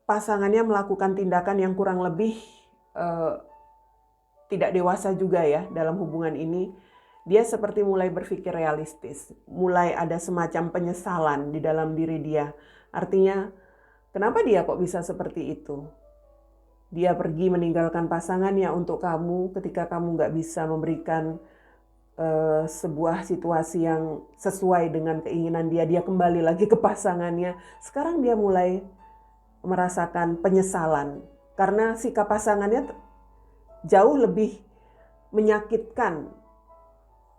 pasangannya melakukan tindakan yang kurang lebih tidak dewasa juga ya dalam hubungan ini, dia seperti mulai berpikir realistis, mulai ada semacam penyesalan di dalam diri dia. Artinya, kenapa dia kok bisa seperti itu? Dia pergi meninggalkan pasangannya untuk kamu ketika kamu nggak bisa memberikan sebuah situasi yang sesuai dengan keinginan dia. Dia kembali lagi ke pasangannya. Sekarang dia mulai merasakan penyesalan karena sikap pasangannya jauh lebih menyakitkan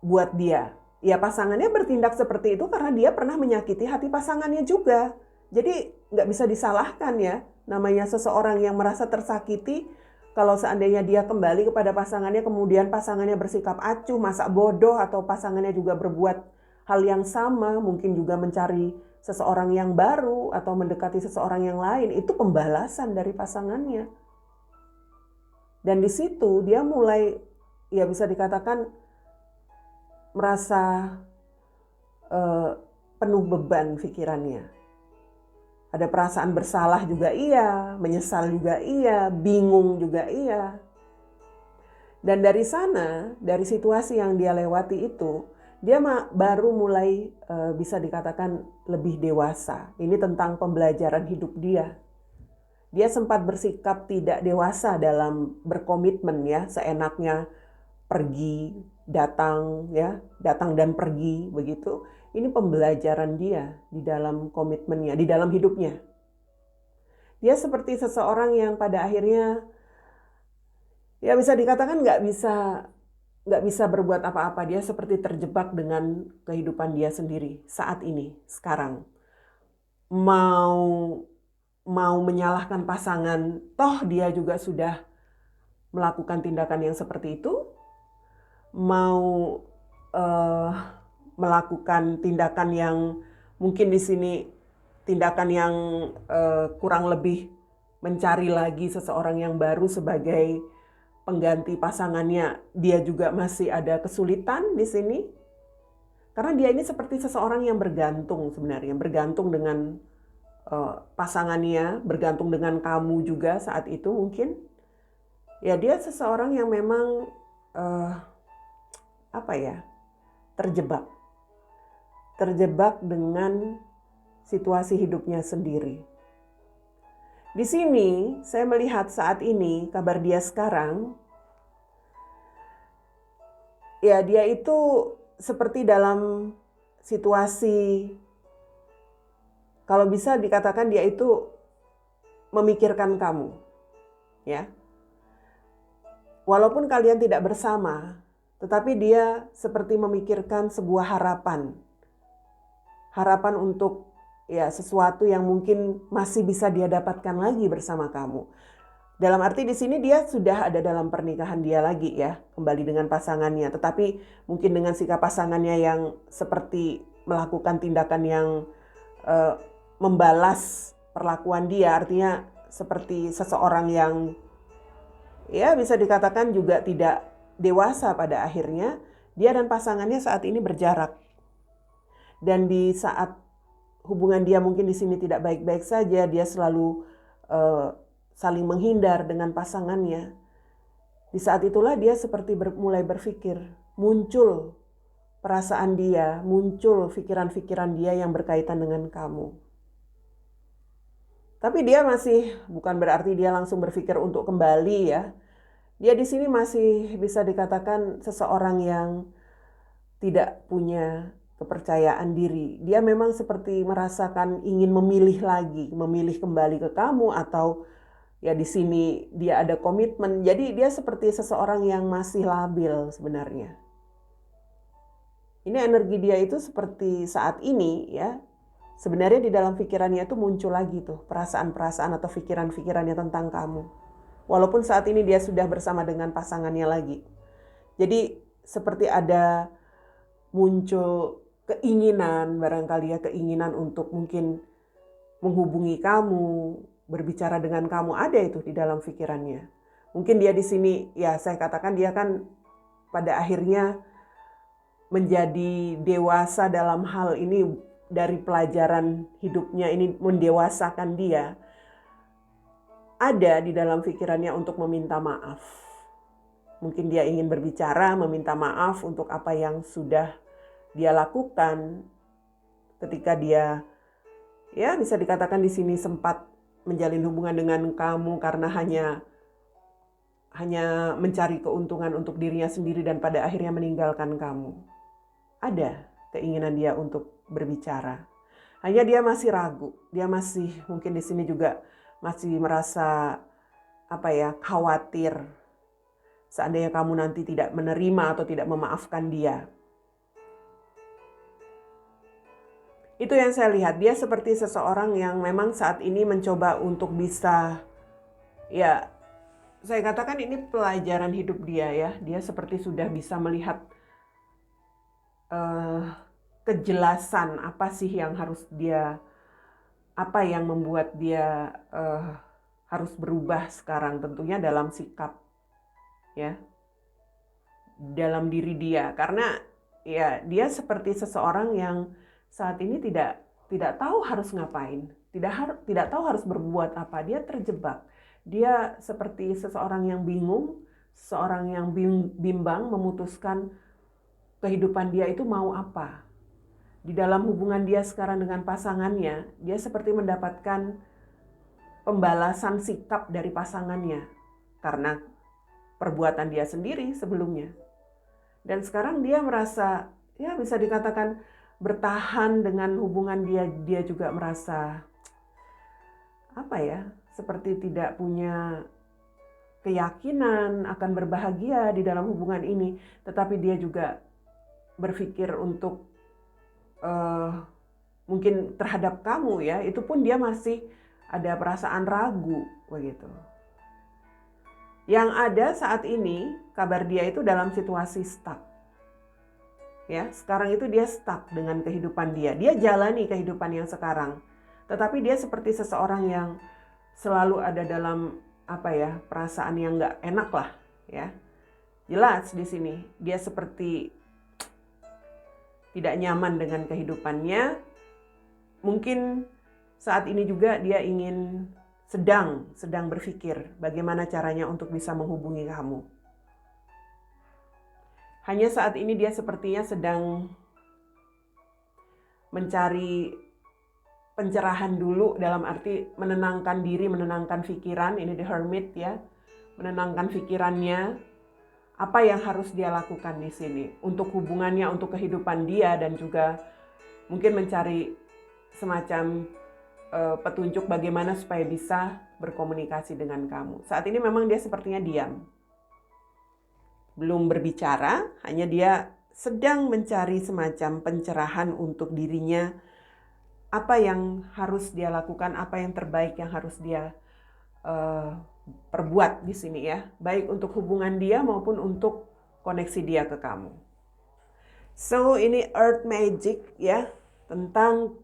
buat dia. Ya pasangannya bertindak seperti itu karena dia pernah menyakiti hati pasangannya juga. Jadi nggak bisa disalahkan ya. Namanya seseorang yang merasa tersakiti, kalau seandainya dia kembali kepada pasangannya, kemudian pasangannya bersikap acuh, masa bodoh, atau pasangannya juga berbuat hal yang sama, mungkin juga mencari seseorang yang baru atau mendekati seseorang yang lain, itu pembalasan dari pasangannya. Dan di situ dia mulai, ya bisa dikatakan merasa penuh beban pikirannya. Ada perasaan bersalah juga iya, menyesal juga iya, bingung juga iya. Dan dari sana, dari situasi yang dia lewati itu, dia baru mulai bisa dikatakan lebih dewasa. Ini tentang pembelajaran hidup dia. Dia sempat bersikap tidak dewasa dalam berkomitmen ya, seenaknya pergi, datang ya, datang dan pergi begitu. Ini pembelajaran dia di dalam komitmennya, di dalam hidupnya. Dia seperti seseorang yang pada akhirnya ya bisa dikatakan nggak bisa berbuat apa-apa. Dia seperti terjebak dengan kehidupan dia sendiri saat ini, sekarang. Mau mau menyalahkan pasangan, toh dia juga sudah melakukan tindakan yang seperti itu. Mau eh, melakukan tindakan yang mungkin di sini tindakan yang kurang lebih mencari lagi seseorang yang baru sebagai pengganti pasangannya, dia juga masih ada kesulitan di sini. Karena dia ini seperti seseorang yang bergantung sebenarnya, bergantung dengan pasangannya, bergantung dengan kamu juga saat itu mungkin. Ya dia seseorang yang memang uh, apa ya, terjebak. Terjebak dengan situasi hidupnya sendiri. Di sini saya melihat saat ini kabar dia sekarang, ya dia itu seperti dalam situasi, kalau bisa dikatakan dia itu memikirkan kamu, ya. Walaupun kalian tidak bersama, tetapi dia seperti memikirkan sebuah harapan. Harapan untuk ya sesuatu yang mungkin masih bisa dia dapatkan lagi bersama kamu. Dalam arti di sini dia sudah ada dalam pernikahan dia lagi ya, kembali dengan pasangannya. Tetapi mungkin dengan sikap pasangannya yang seperti melakukan tindakan yang membalas perlakuan dia, artinya seperti seseorang yang ya bisa dikatakan juga tidak dewasa pada akhirnya. Dia dan pasangannya saat ini berjarak. Dan di saat hubungan dia mungkin di sini tidak baik-baik saja, dia selalu saling menghindar dengan pasangannya. Di saat itulah dia seperti mulai berpikir, muncul perasaan dia, muncul pikiran-pikiran dia yang berkaitan dengan kamu. Tapi dia masih, bukan berarti dia langsung berpikir untuk kembali ya. Dia di sini masih bisa dikatakan seseorang yang tidak punya kepercayaan diri. Dia memang seperti merasakan ingin memilih lagi, memilih kembali ke kamu, atau ya di sini dia ada komitmen. Jadi dia seperti seseorang yang masih labil sebenarnya. Ini energi dia itu seperti saat ini ya. Sebenarnya di dalam pikirannya itu muncul lagi tuh perasaan-perasaan atau pikiran-pikirannya tentang kamu. Walaupun saat ini dia sudah bersama dengan pasangannya lagi. Jadi seperti ada muncul keinginan, barangkali ya keinginan untuk mungkin menghubungi kamu, berbicara dengan kamu, ada itu di dalam pikirannya. Mungkin dia di sini, ya saya katakan dia kan pada akhirnya menjadi dewasa dalam hal ini, dari pelajaran hidupnya ini mendewasakan dia. Ada di dalam pikirannya untuk meminta maaf. Mungkin dia ingin berbicara, meminta maaf untuk apa yang sudah dia lakukan ketika dia, ya bisa dikatakan di sini sempat menjalin hubungan dengan kamu karena hanya mencari keuntungan untuk dirinya sendiri dan pada akhirnya meninggalkan kamu. Ada keinginan dia untuk berbicara. Hanya dia masih ragu. Dia masih mungkin di sini juga masih merasa khawatir seandainya kamu nanti tidak menerima atau tidak memaafkan dia. Itu yang saya lihat. Dia seperti seseorang yang memang saat ini mencoba untuk bisa, ya saya katakan ini pelajaran hidup dia ya. Dia seperti sudah bisa melihat kejelasan apa sih yang harus dia, apa yang membuat dia harus berubah sekarang, tentunya dalam sikap ya, dalam diri dia. Karena ya dia seperti seseorang yang saat ini tidak tahu harus ngapain, tidak tahu harus berbuat apa. Dia terjebak. Dia seperti seseorang yang bingung, seorang yang bimbang memutuskan kehidupan dia itu mau apa. Di dalam hubungan dia sekarang dengan pasangannya, dia seperti mendapatkan pembalasan sikap dari pasangannya karena perbuatan dia sendiri sebelumnya. Dan sekarang dia merasa, ya bisa dikatakan bertahan dengan hubungan dia juga merasa seperti tidak punya keyakinan akan berbahagia di dalam hubungan ini, tetapi dia juga berpikir untuk mungkin terhadap kamu ya, itu pun dia masih ada perasaan ragu begitu. Yang ada saat ini kabar dia itu dalam situasi stuck. Ya, sekarang itu dia stuck dengan kehidupan dia. Dia jalani kehidupan yang sekarang. Tetapi dia seperti seseorang yang selalu ada dalam perasaan yang nggak enak lah, ya. Jelas di sini dia seperti tidak nyaman dengan kehidupannya. Mungkin saat ini juga dia ingin sedang berpikir bagaimana caranya untuk bisa menghubungi kamu. Hanya saat ini dia sepertinya sedang mencari pencerahan dulu, dalam arti menenangkan diri, menenangkan pikiran. Ini the hermit ya, menenangkan pikirannya. Apa yang harus dia lakukan di sini untuk hubungannya, untuk kehidupan dia, dan juga mungkin mencari semacam petunjuk bagaimana supaya bisa berkomunikasi dengan kamu. Saat ini memang dia sepertinya diam, belum berbicara, hanya dia sedang mencari semacam pencerahan untuk dirinya. Apa yang harus dia lakukan, apa yang terbaik yang harus dia perbuat di sini ya, baik untuk hubungan dia maupun untuk koneksi dia ke kamu. So ini Earth Magic ya, tentang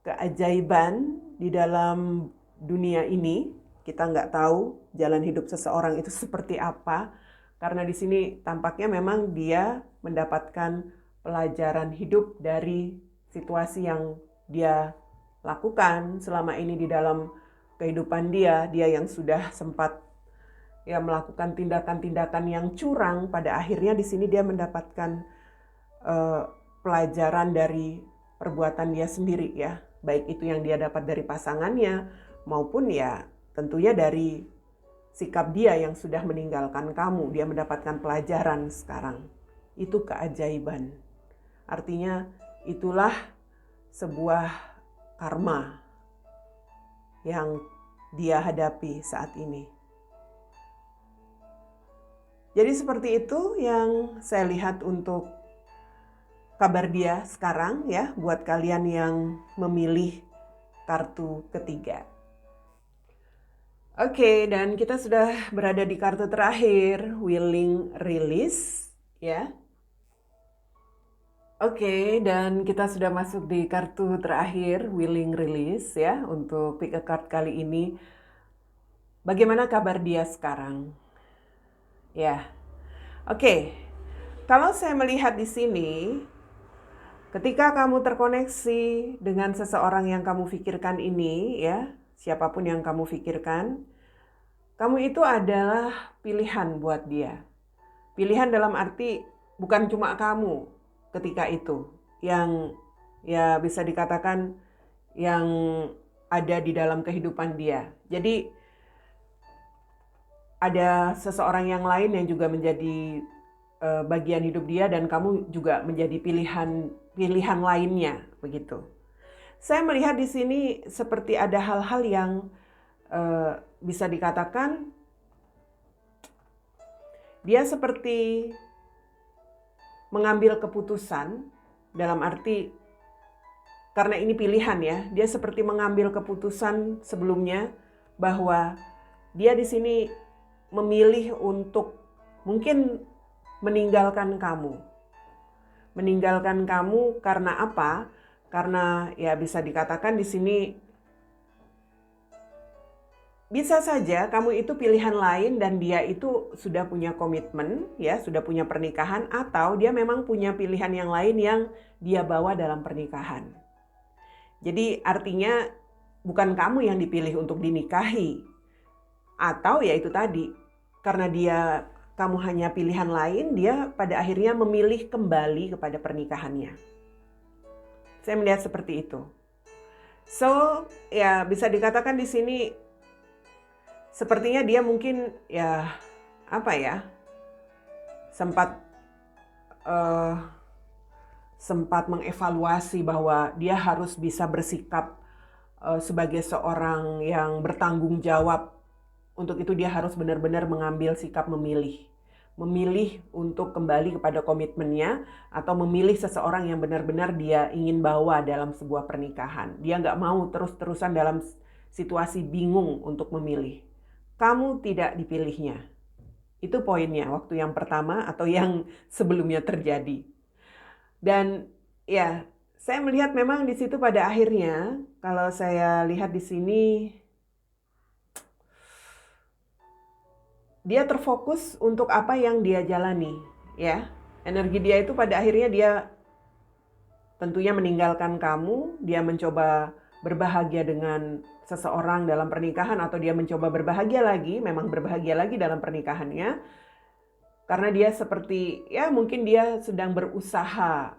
keajaiban di dalam dunia ini. Kita nggak tahu jalan hidup seseorang itu seperti apa, karena di sini tampaknya memang dia mendapatkan pelajaran hidup dari situasi yang dia lakukan selama ini di dalam kehidupan dia yang sudah sempat ya melakukan tindakan-tindakan yang curang. Pada akhirnya di sini dia mendapatkan pelajaran dari perbuatan dia sendiri ya, baik itu yang dia dapat dari pasangannya maupun ya tentunya dari sikap dia yang sudah meninggalkan kamu. Dia mendapatkan pelajaran sekarang. Itu keajaiban. Artinya itulah sebuah karma yang dia hadapi saat ini. Jadi seperti itu yang saya lihat untuk kabar dia sekarang ya, buat kalian yang memilih kartu ketiga. Oke, dan kita sudah berada di kartu terakhir, Willing Release ya. Oke, dan kita sudah masuk di kartu terakhir, Willing Release ya, untuk pick a card kali ini. Bagaimana kabar dia sekarang? Ya, oke. Kalau saya melihat di sini, ketika kamu terkoneksi dengan seseorang yang kamu pikirkan ini ya, siapapun yang kamu pikirkan, kamu itu adalah pilihan buat dia. Pilihan dalam arti bukan cuma kamu ketika itu yang ya bisa dikatakan yang ada di dalam kehidupan dia. Jadi ada seseorang yang lain yang juga menjadi bagian hidup dia, dan kamu juga menjadi pilihan lainnya begitu. Saya melihat di sini seperti ada hal-hal yang bisa dikatakan dia seperti mengambil keputusan, dalam arti karena ini pilihan ya, dia seperti mengambil keputusan sebelumnya bahwa dia di sini memilih untuk mungkin meninggalkan kamu. Meninggalkan kamu karena apa? Karena ya bisa dikatakan di sini bisa saja kamu itu pilihan lain dan dia itu sudah punya komitmen ya, sudah punya pernikahan, atau dia memang punya pilihan yang lain yang dia bawa dalam pernikahan. Jadi artinya bukan kamu yang dipilih untuk dinikahi, atau ya itu tadi karena kamu hanya pilihan lain, dia pada akhirnya memilih kembali kepada pernikahannya. Saya melihat seperti itu. So ya bisa dikatakan di sini sepertinya dia mungkin ya sempat mengevaluasi bahwa dia harus bisa bersikap sebagai seorang yang bertanggung jawab Untuk itu dia harus benar-benar mengambil sikap memilih. Memilih untuk kembali kepada komitmennya atau memilih seseorang yang benar-benar dia ingin bawa dalam sebuah pernikahan. Dia nggak mau terus-terusan dalam situasi bingung untuk memilih. Kamu tidak dipilihnya. Itu poinnya waktu yang pertama atau yang sebelumnya terjadi. Dan ya, saya melihat memang di situ pada akhirnya, kalau saya lihat di sini, dia terfokus untuk apa yang dia jalani, ya. Energi dia itu pada akhirnya dia tentunya meninggalkan kamu, dia mencoba berbahagia dengan seseorang dalam pernikahan atau dia mencoba berbahagia lagi, memang berbahagia lagi dalam pernikahannya. Karena dia seperti, ya mungkin dia sedang berusaha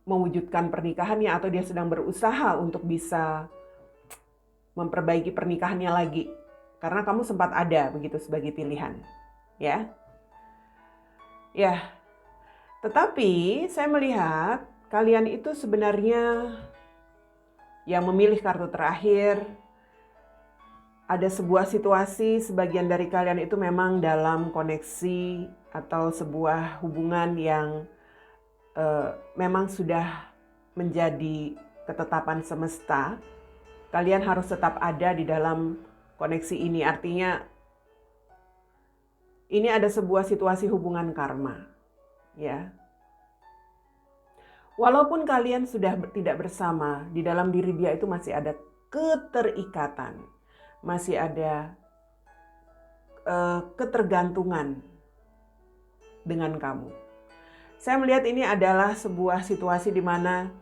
mewujudkan pernikahannya atau dia sedang berusaha untuk bisa memperbaiki pernikahannya lagi. Karena kamu sempat ada begitu sebagai pilihan, ya. Ya, tetapi saya melihat kalian itu sebenarnya yang memilih kartu terakhir, ada sebuah situasi sebagian dari kalian itu memang dalam koneksi atau sebuah hubungan yang memang sudah menjadi ketetapan semesta. Kalian harus tetap ada di dalam koneksi ini. Artinya ini ada sebuah situasi hubungan karma, ya. Walaupun kalian sudah tidak bersama, di dalam diri dia itu masih ada keterikatan, masih ada ketergantungan dengan kamu. Saya melihat ini adalah sebuah situasi di mana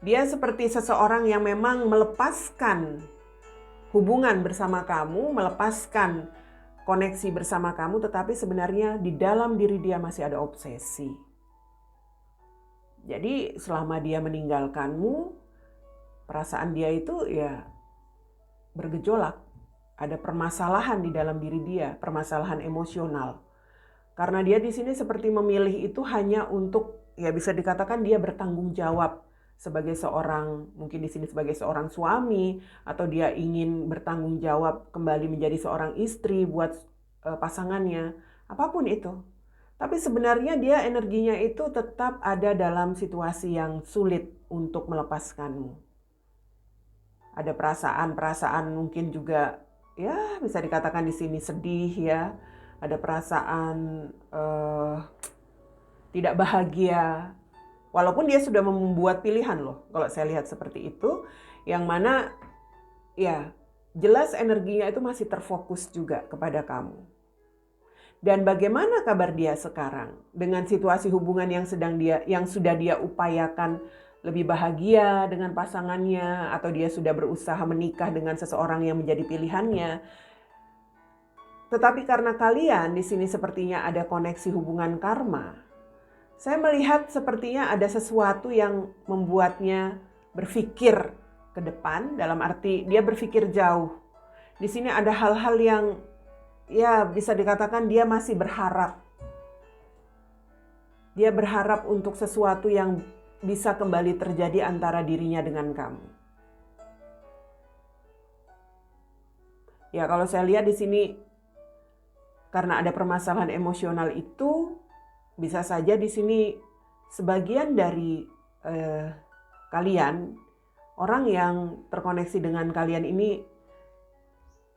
dia seperti seseorang yang memang melepaskan hubungan bersama kamu, melepaskan koneksi bersama kamu, tetapi sebenarnya di dalam diri dia masih ada obsesi. Jadi selama dia meninggalkanmu, perasaan dia itu ya bergejolak. Ada permasalahan di dalam diri dia, permasalahan emosional. Karena dia di sini seperti memilih itu hanya untuk, ya bisa dikatakan dia bertanggung jawab sebagai seorang, mungkin di sini sebagai seorang suami, atau dia ingin bertanggung jawab kembali menjadi seorang istri buat pasangannya, apapun itu. Tapi sebenarnya dia energinya itu tetap ada dalam situasi yang sulit untuk melepaskanmu. Ada perasaan-perasaan mungkin juga, ya bisa dikatakan di sini sedih, ya. Ada perasaan tidak bahagia, walaupun dia sudah membuat pilihan loh, kalau saya lihat seperti itu, yang mana ya jelas energinya itu masih terfokus juga kepada kamu. Dan bagaimana kabar dia sekarang dengan situasi hubungan yang sudah dia upayakan lebih bahagia dengan pasangannya, atau dia sudah berusaha menikah dengan seseorang yang menjadi pilihannya. Tetapi karena kalian di sini sepertinya ada koneksi hubungan karma, saya melihat sepertinya ada sesuatu yang membuatnya berpikir ke depan, dalam arti dia berpikir jauh. Di sini ada hal-hal yang ya bisa dikatakan dia masih berharap. Dia berharap untuk sesuatu yang bisa kembali terjadi antara dirinya dengan kamu. Ya kalau saya lihat di sini, karena ada permasalahan emosional itu, bisa saja di sini sebagian dari kalian, orang yang terkoneksi dengan kalian ini,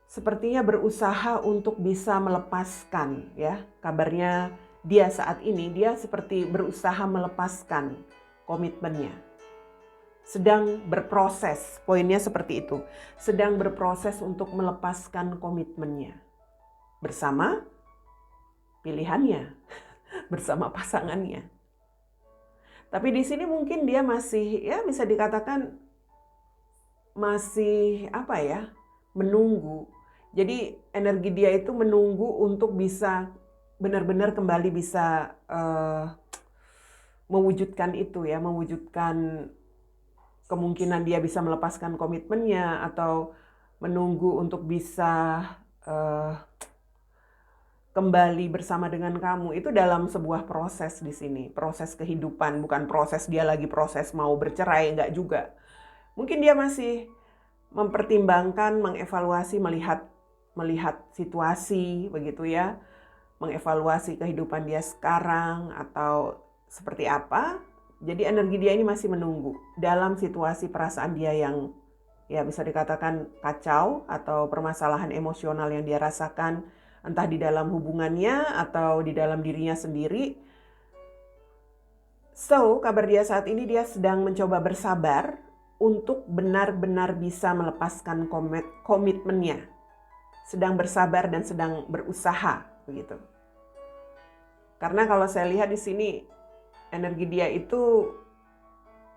sepertinya berusaha untuk bisa melepaskan, ya. Kabarnya dia saat ini, dia seperti berusaha melepaskan komitmennya. Sedang berproses, poinnya seperti itu. Sedang berproses untuk melepaskan komitmennya. Bersama pilihannya, bersama pasangannya. Tapi di sini mungkin dia masih, ya bisa dikatakan masih menunggu. Jadi energi dia itu menunggu untuk bisa benar-benar kembali bisa mewujudkan itu, ya, mewujudkan kemungkinan dia bisa melepaskan komitmennya, atau menunggu untuk bisa kembali bersama dengan kamu. Itu dalam sebuah proses di sini, proses kehidupan, bukan proses dia lagi proses mau bercerai, enggak juga. Mungkin dia masih mempertimbangkan, mengevaluasi, melihat situasi begitu ya, mengevaluasi kehidupan dia sekarang atau seperti apa. Jadi energi dia ini masih menunggu dalam situasi perasaan dia yang ya bisa dikatakan kacau atau permasalahan emosional yang dia rasakan, entah di dalam hubungannya atau di dalam dirinya sendiri. So, kabar dia saat ini dia sedang mencoba bersabar untuk benar-benar bisa melepaskan komitmennya. Sedang bersabar dan sedang berusaha begitu. Karena kalau saya lihat di sini energi dia itu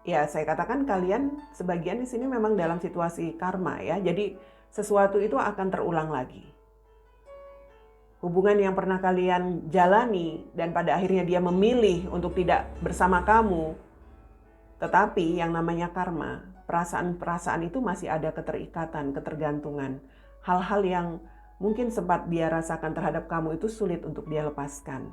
ya saya katakan kalian sebagian di sini memang dalam situasi karma ya. Jadi sesuatu itu akan terulang lagi. Hubungan yang pernah kalian jalani dan pada akhirnya dia memilih untuk tidak bersama kamu. Tetapi yang namanya karma, perasaan-perasaan itu masih ada keterikatan, ketergantungan. Hal-hal yang mungkin sempat dia rasakan terhadap kamu itu sulit untuk dia lepaskan.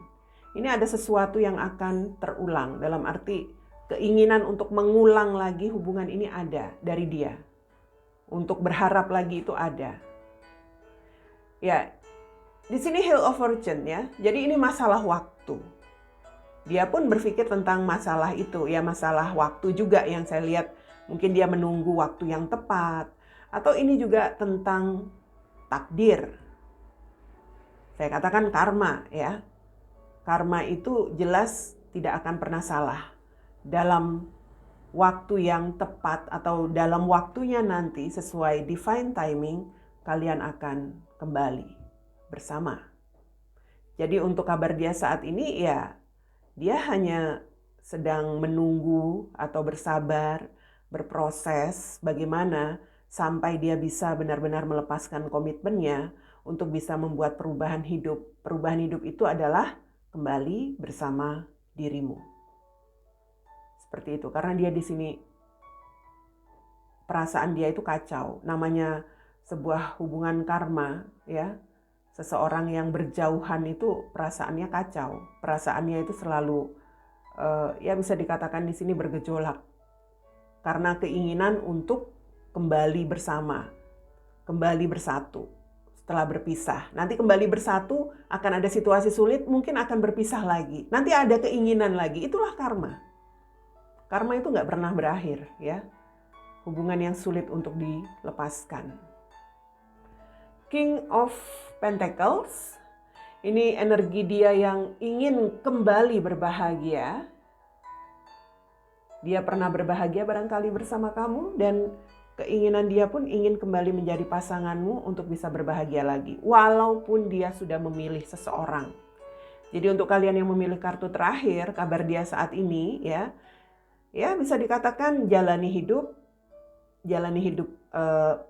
Ini ada sesuatu yang akan terulang, dalam arti keinginan untuk mengulang lagi hubungan ini ada dari dia. Untuk berharap lagi itu ada. Ya, di sini Wheel of Fortune ya. Jadi ini masalah waktu. Dia pun berpikir tentang masalah itu, ya masalah waktu juga yang saya lihat. Mungkin dia menunggu waktu yang tepat. Atau ini juga tentang takdir. Saya katakan karma ya. Karma itu jelas tidak akan pernah salah. Dalam waktu yang tepat atau dalam waktunya nanti sesuai divine timing, kalian akan kembali bersama. Jadi untuk kabar dia saat ini ya, dia hanya sedang menunggu atau bersabar, berproses bagaimana sampai dia bisa benar-benar melepaskan komitmennya untuk bisa membuat perubahan hidup. Perubahan hidup itu adalah kembali bersama dirimu. Seperti itu, karena dia di sini perasaan dia itu kacau. Namanya sebuah hubungan karma ya. Seseorang yang berjauhan itu perasaannya kacau. Perasaannya itu selalu ya bisa dikatakan di sini bergejolak. Karena keinginan untuk kembali bersama, kembali bersatu setelah berpisah. Nanti kembali bersatu akan ada situasi sulit, mungkin akan berpisah lagi. Nanti ada keinginan lagi, itulah karma. Karma itu nggak pernah berakhir ya. Hubungan yang sulit untuk dilepaskan. King of Pentacles, ini energi dia yang ingin kembali berbahagia. Dia pernah berbahagia barangkali bersama kamu dan keinginan dia pun ingin kembali menjadi pasanganmu untuk bisa berbahagia lagi. Walaupun dia sudah memilih seseorang. Jadi untuk kalian yang memilih kartu terakhir, kabar dia saat ini ya bisa dikatakan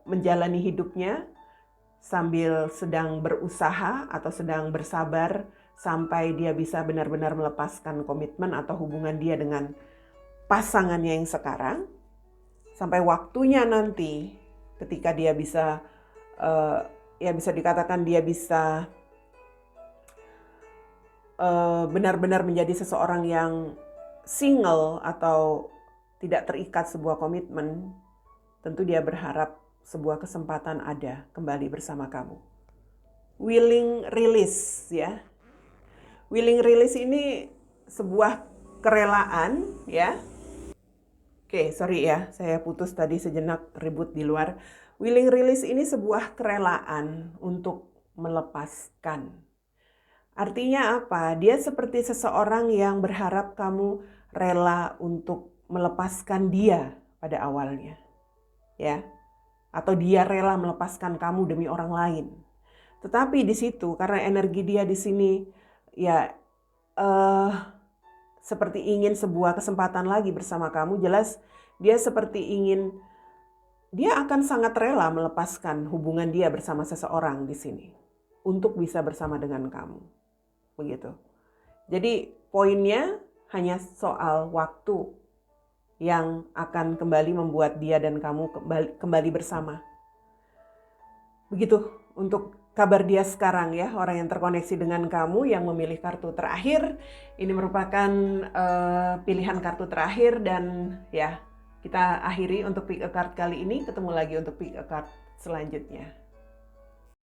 menjalani hidupnya sambil sedang berusaha atau sedang bersabar sampai dia bisa benar-benar melepaskan komitmen atau hubungan dia dengan pasangannya yang sekarang. Sampai waktunya nanti ketika dia bisa, bisa dikatakan dia bisa benar-benar menjadi seseorang yang single atau tidak terikat sebuah komitmen, tentu dia berharap sebuah kesempatan ada kembali bersama kamu. Willing release ya. Willing release ini sebuah kerelaan ya. Oke, sorry ya, saya putus tadi sejenak ribut di luar. Willing release ini sebuah kerelaan untuk melepaskan. Artinya apa? Dia seperti seseorang yang berharap kamu rela untuk melepaskan dia pada awalnya. Ya. Atau dia rela melepaskan kamu demi orang lain. Tetapi di situ karena energi dia di sini ya seperti ingin sebuah kesempatan lagi bersama kamu, jelas dia seperti ingin, dia akan sangat rela melepaskan hubungan dia bersama seseorang di sini untuk bisa bersama dengan kamu. Begitu. Jadi poinnya hanya soal waktu yang akan kembali membuat dia dan kamu kembali bersama. Begitu untuk kabar dia sekarang ya, orang yang terkoneksi dengan kamu yang memilih kartu terakhir. Ini merupakan pilihan kartu terakhir dan ya Kita akhiri untuk pick a card kali ini, ketemu lagi untuk pick a card selanjutnya.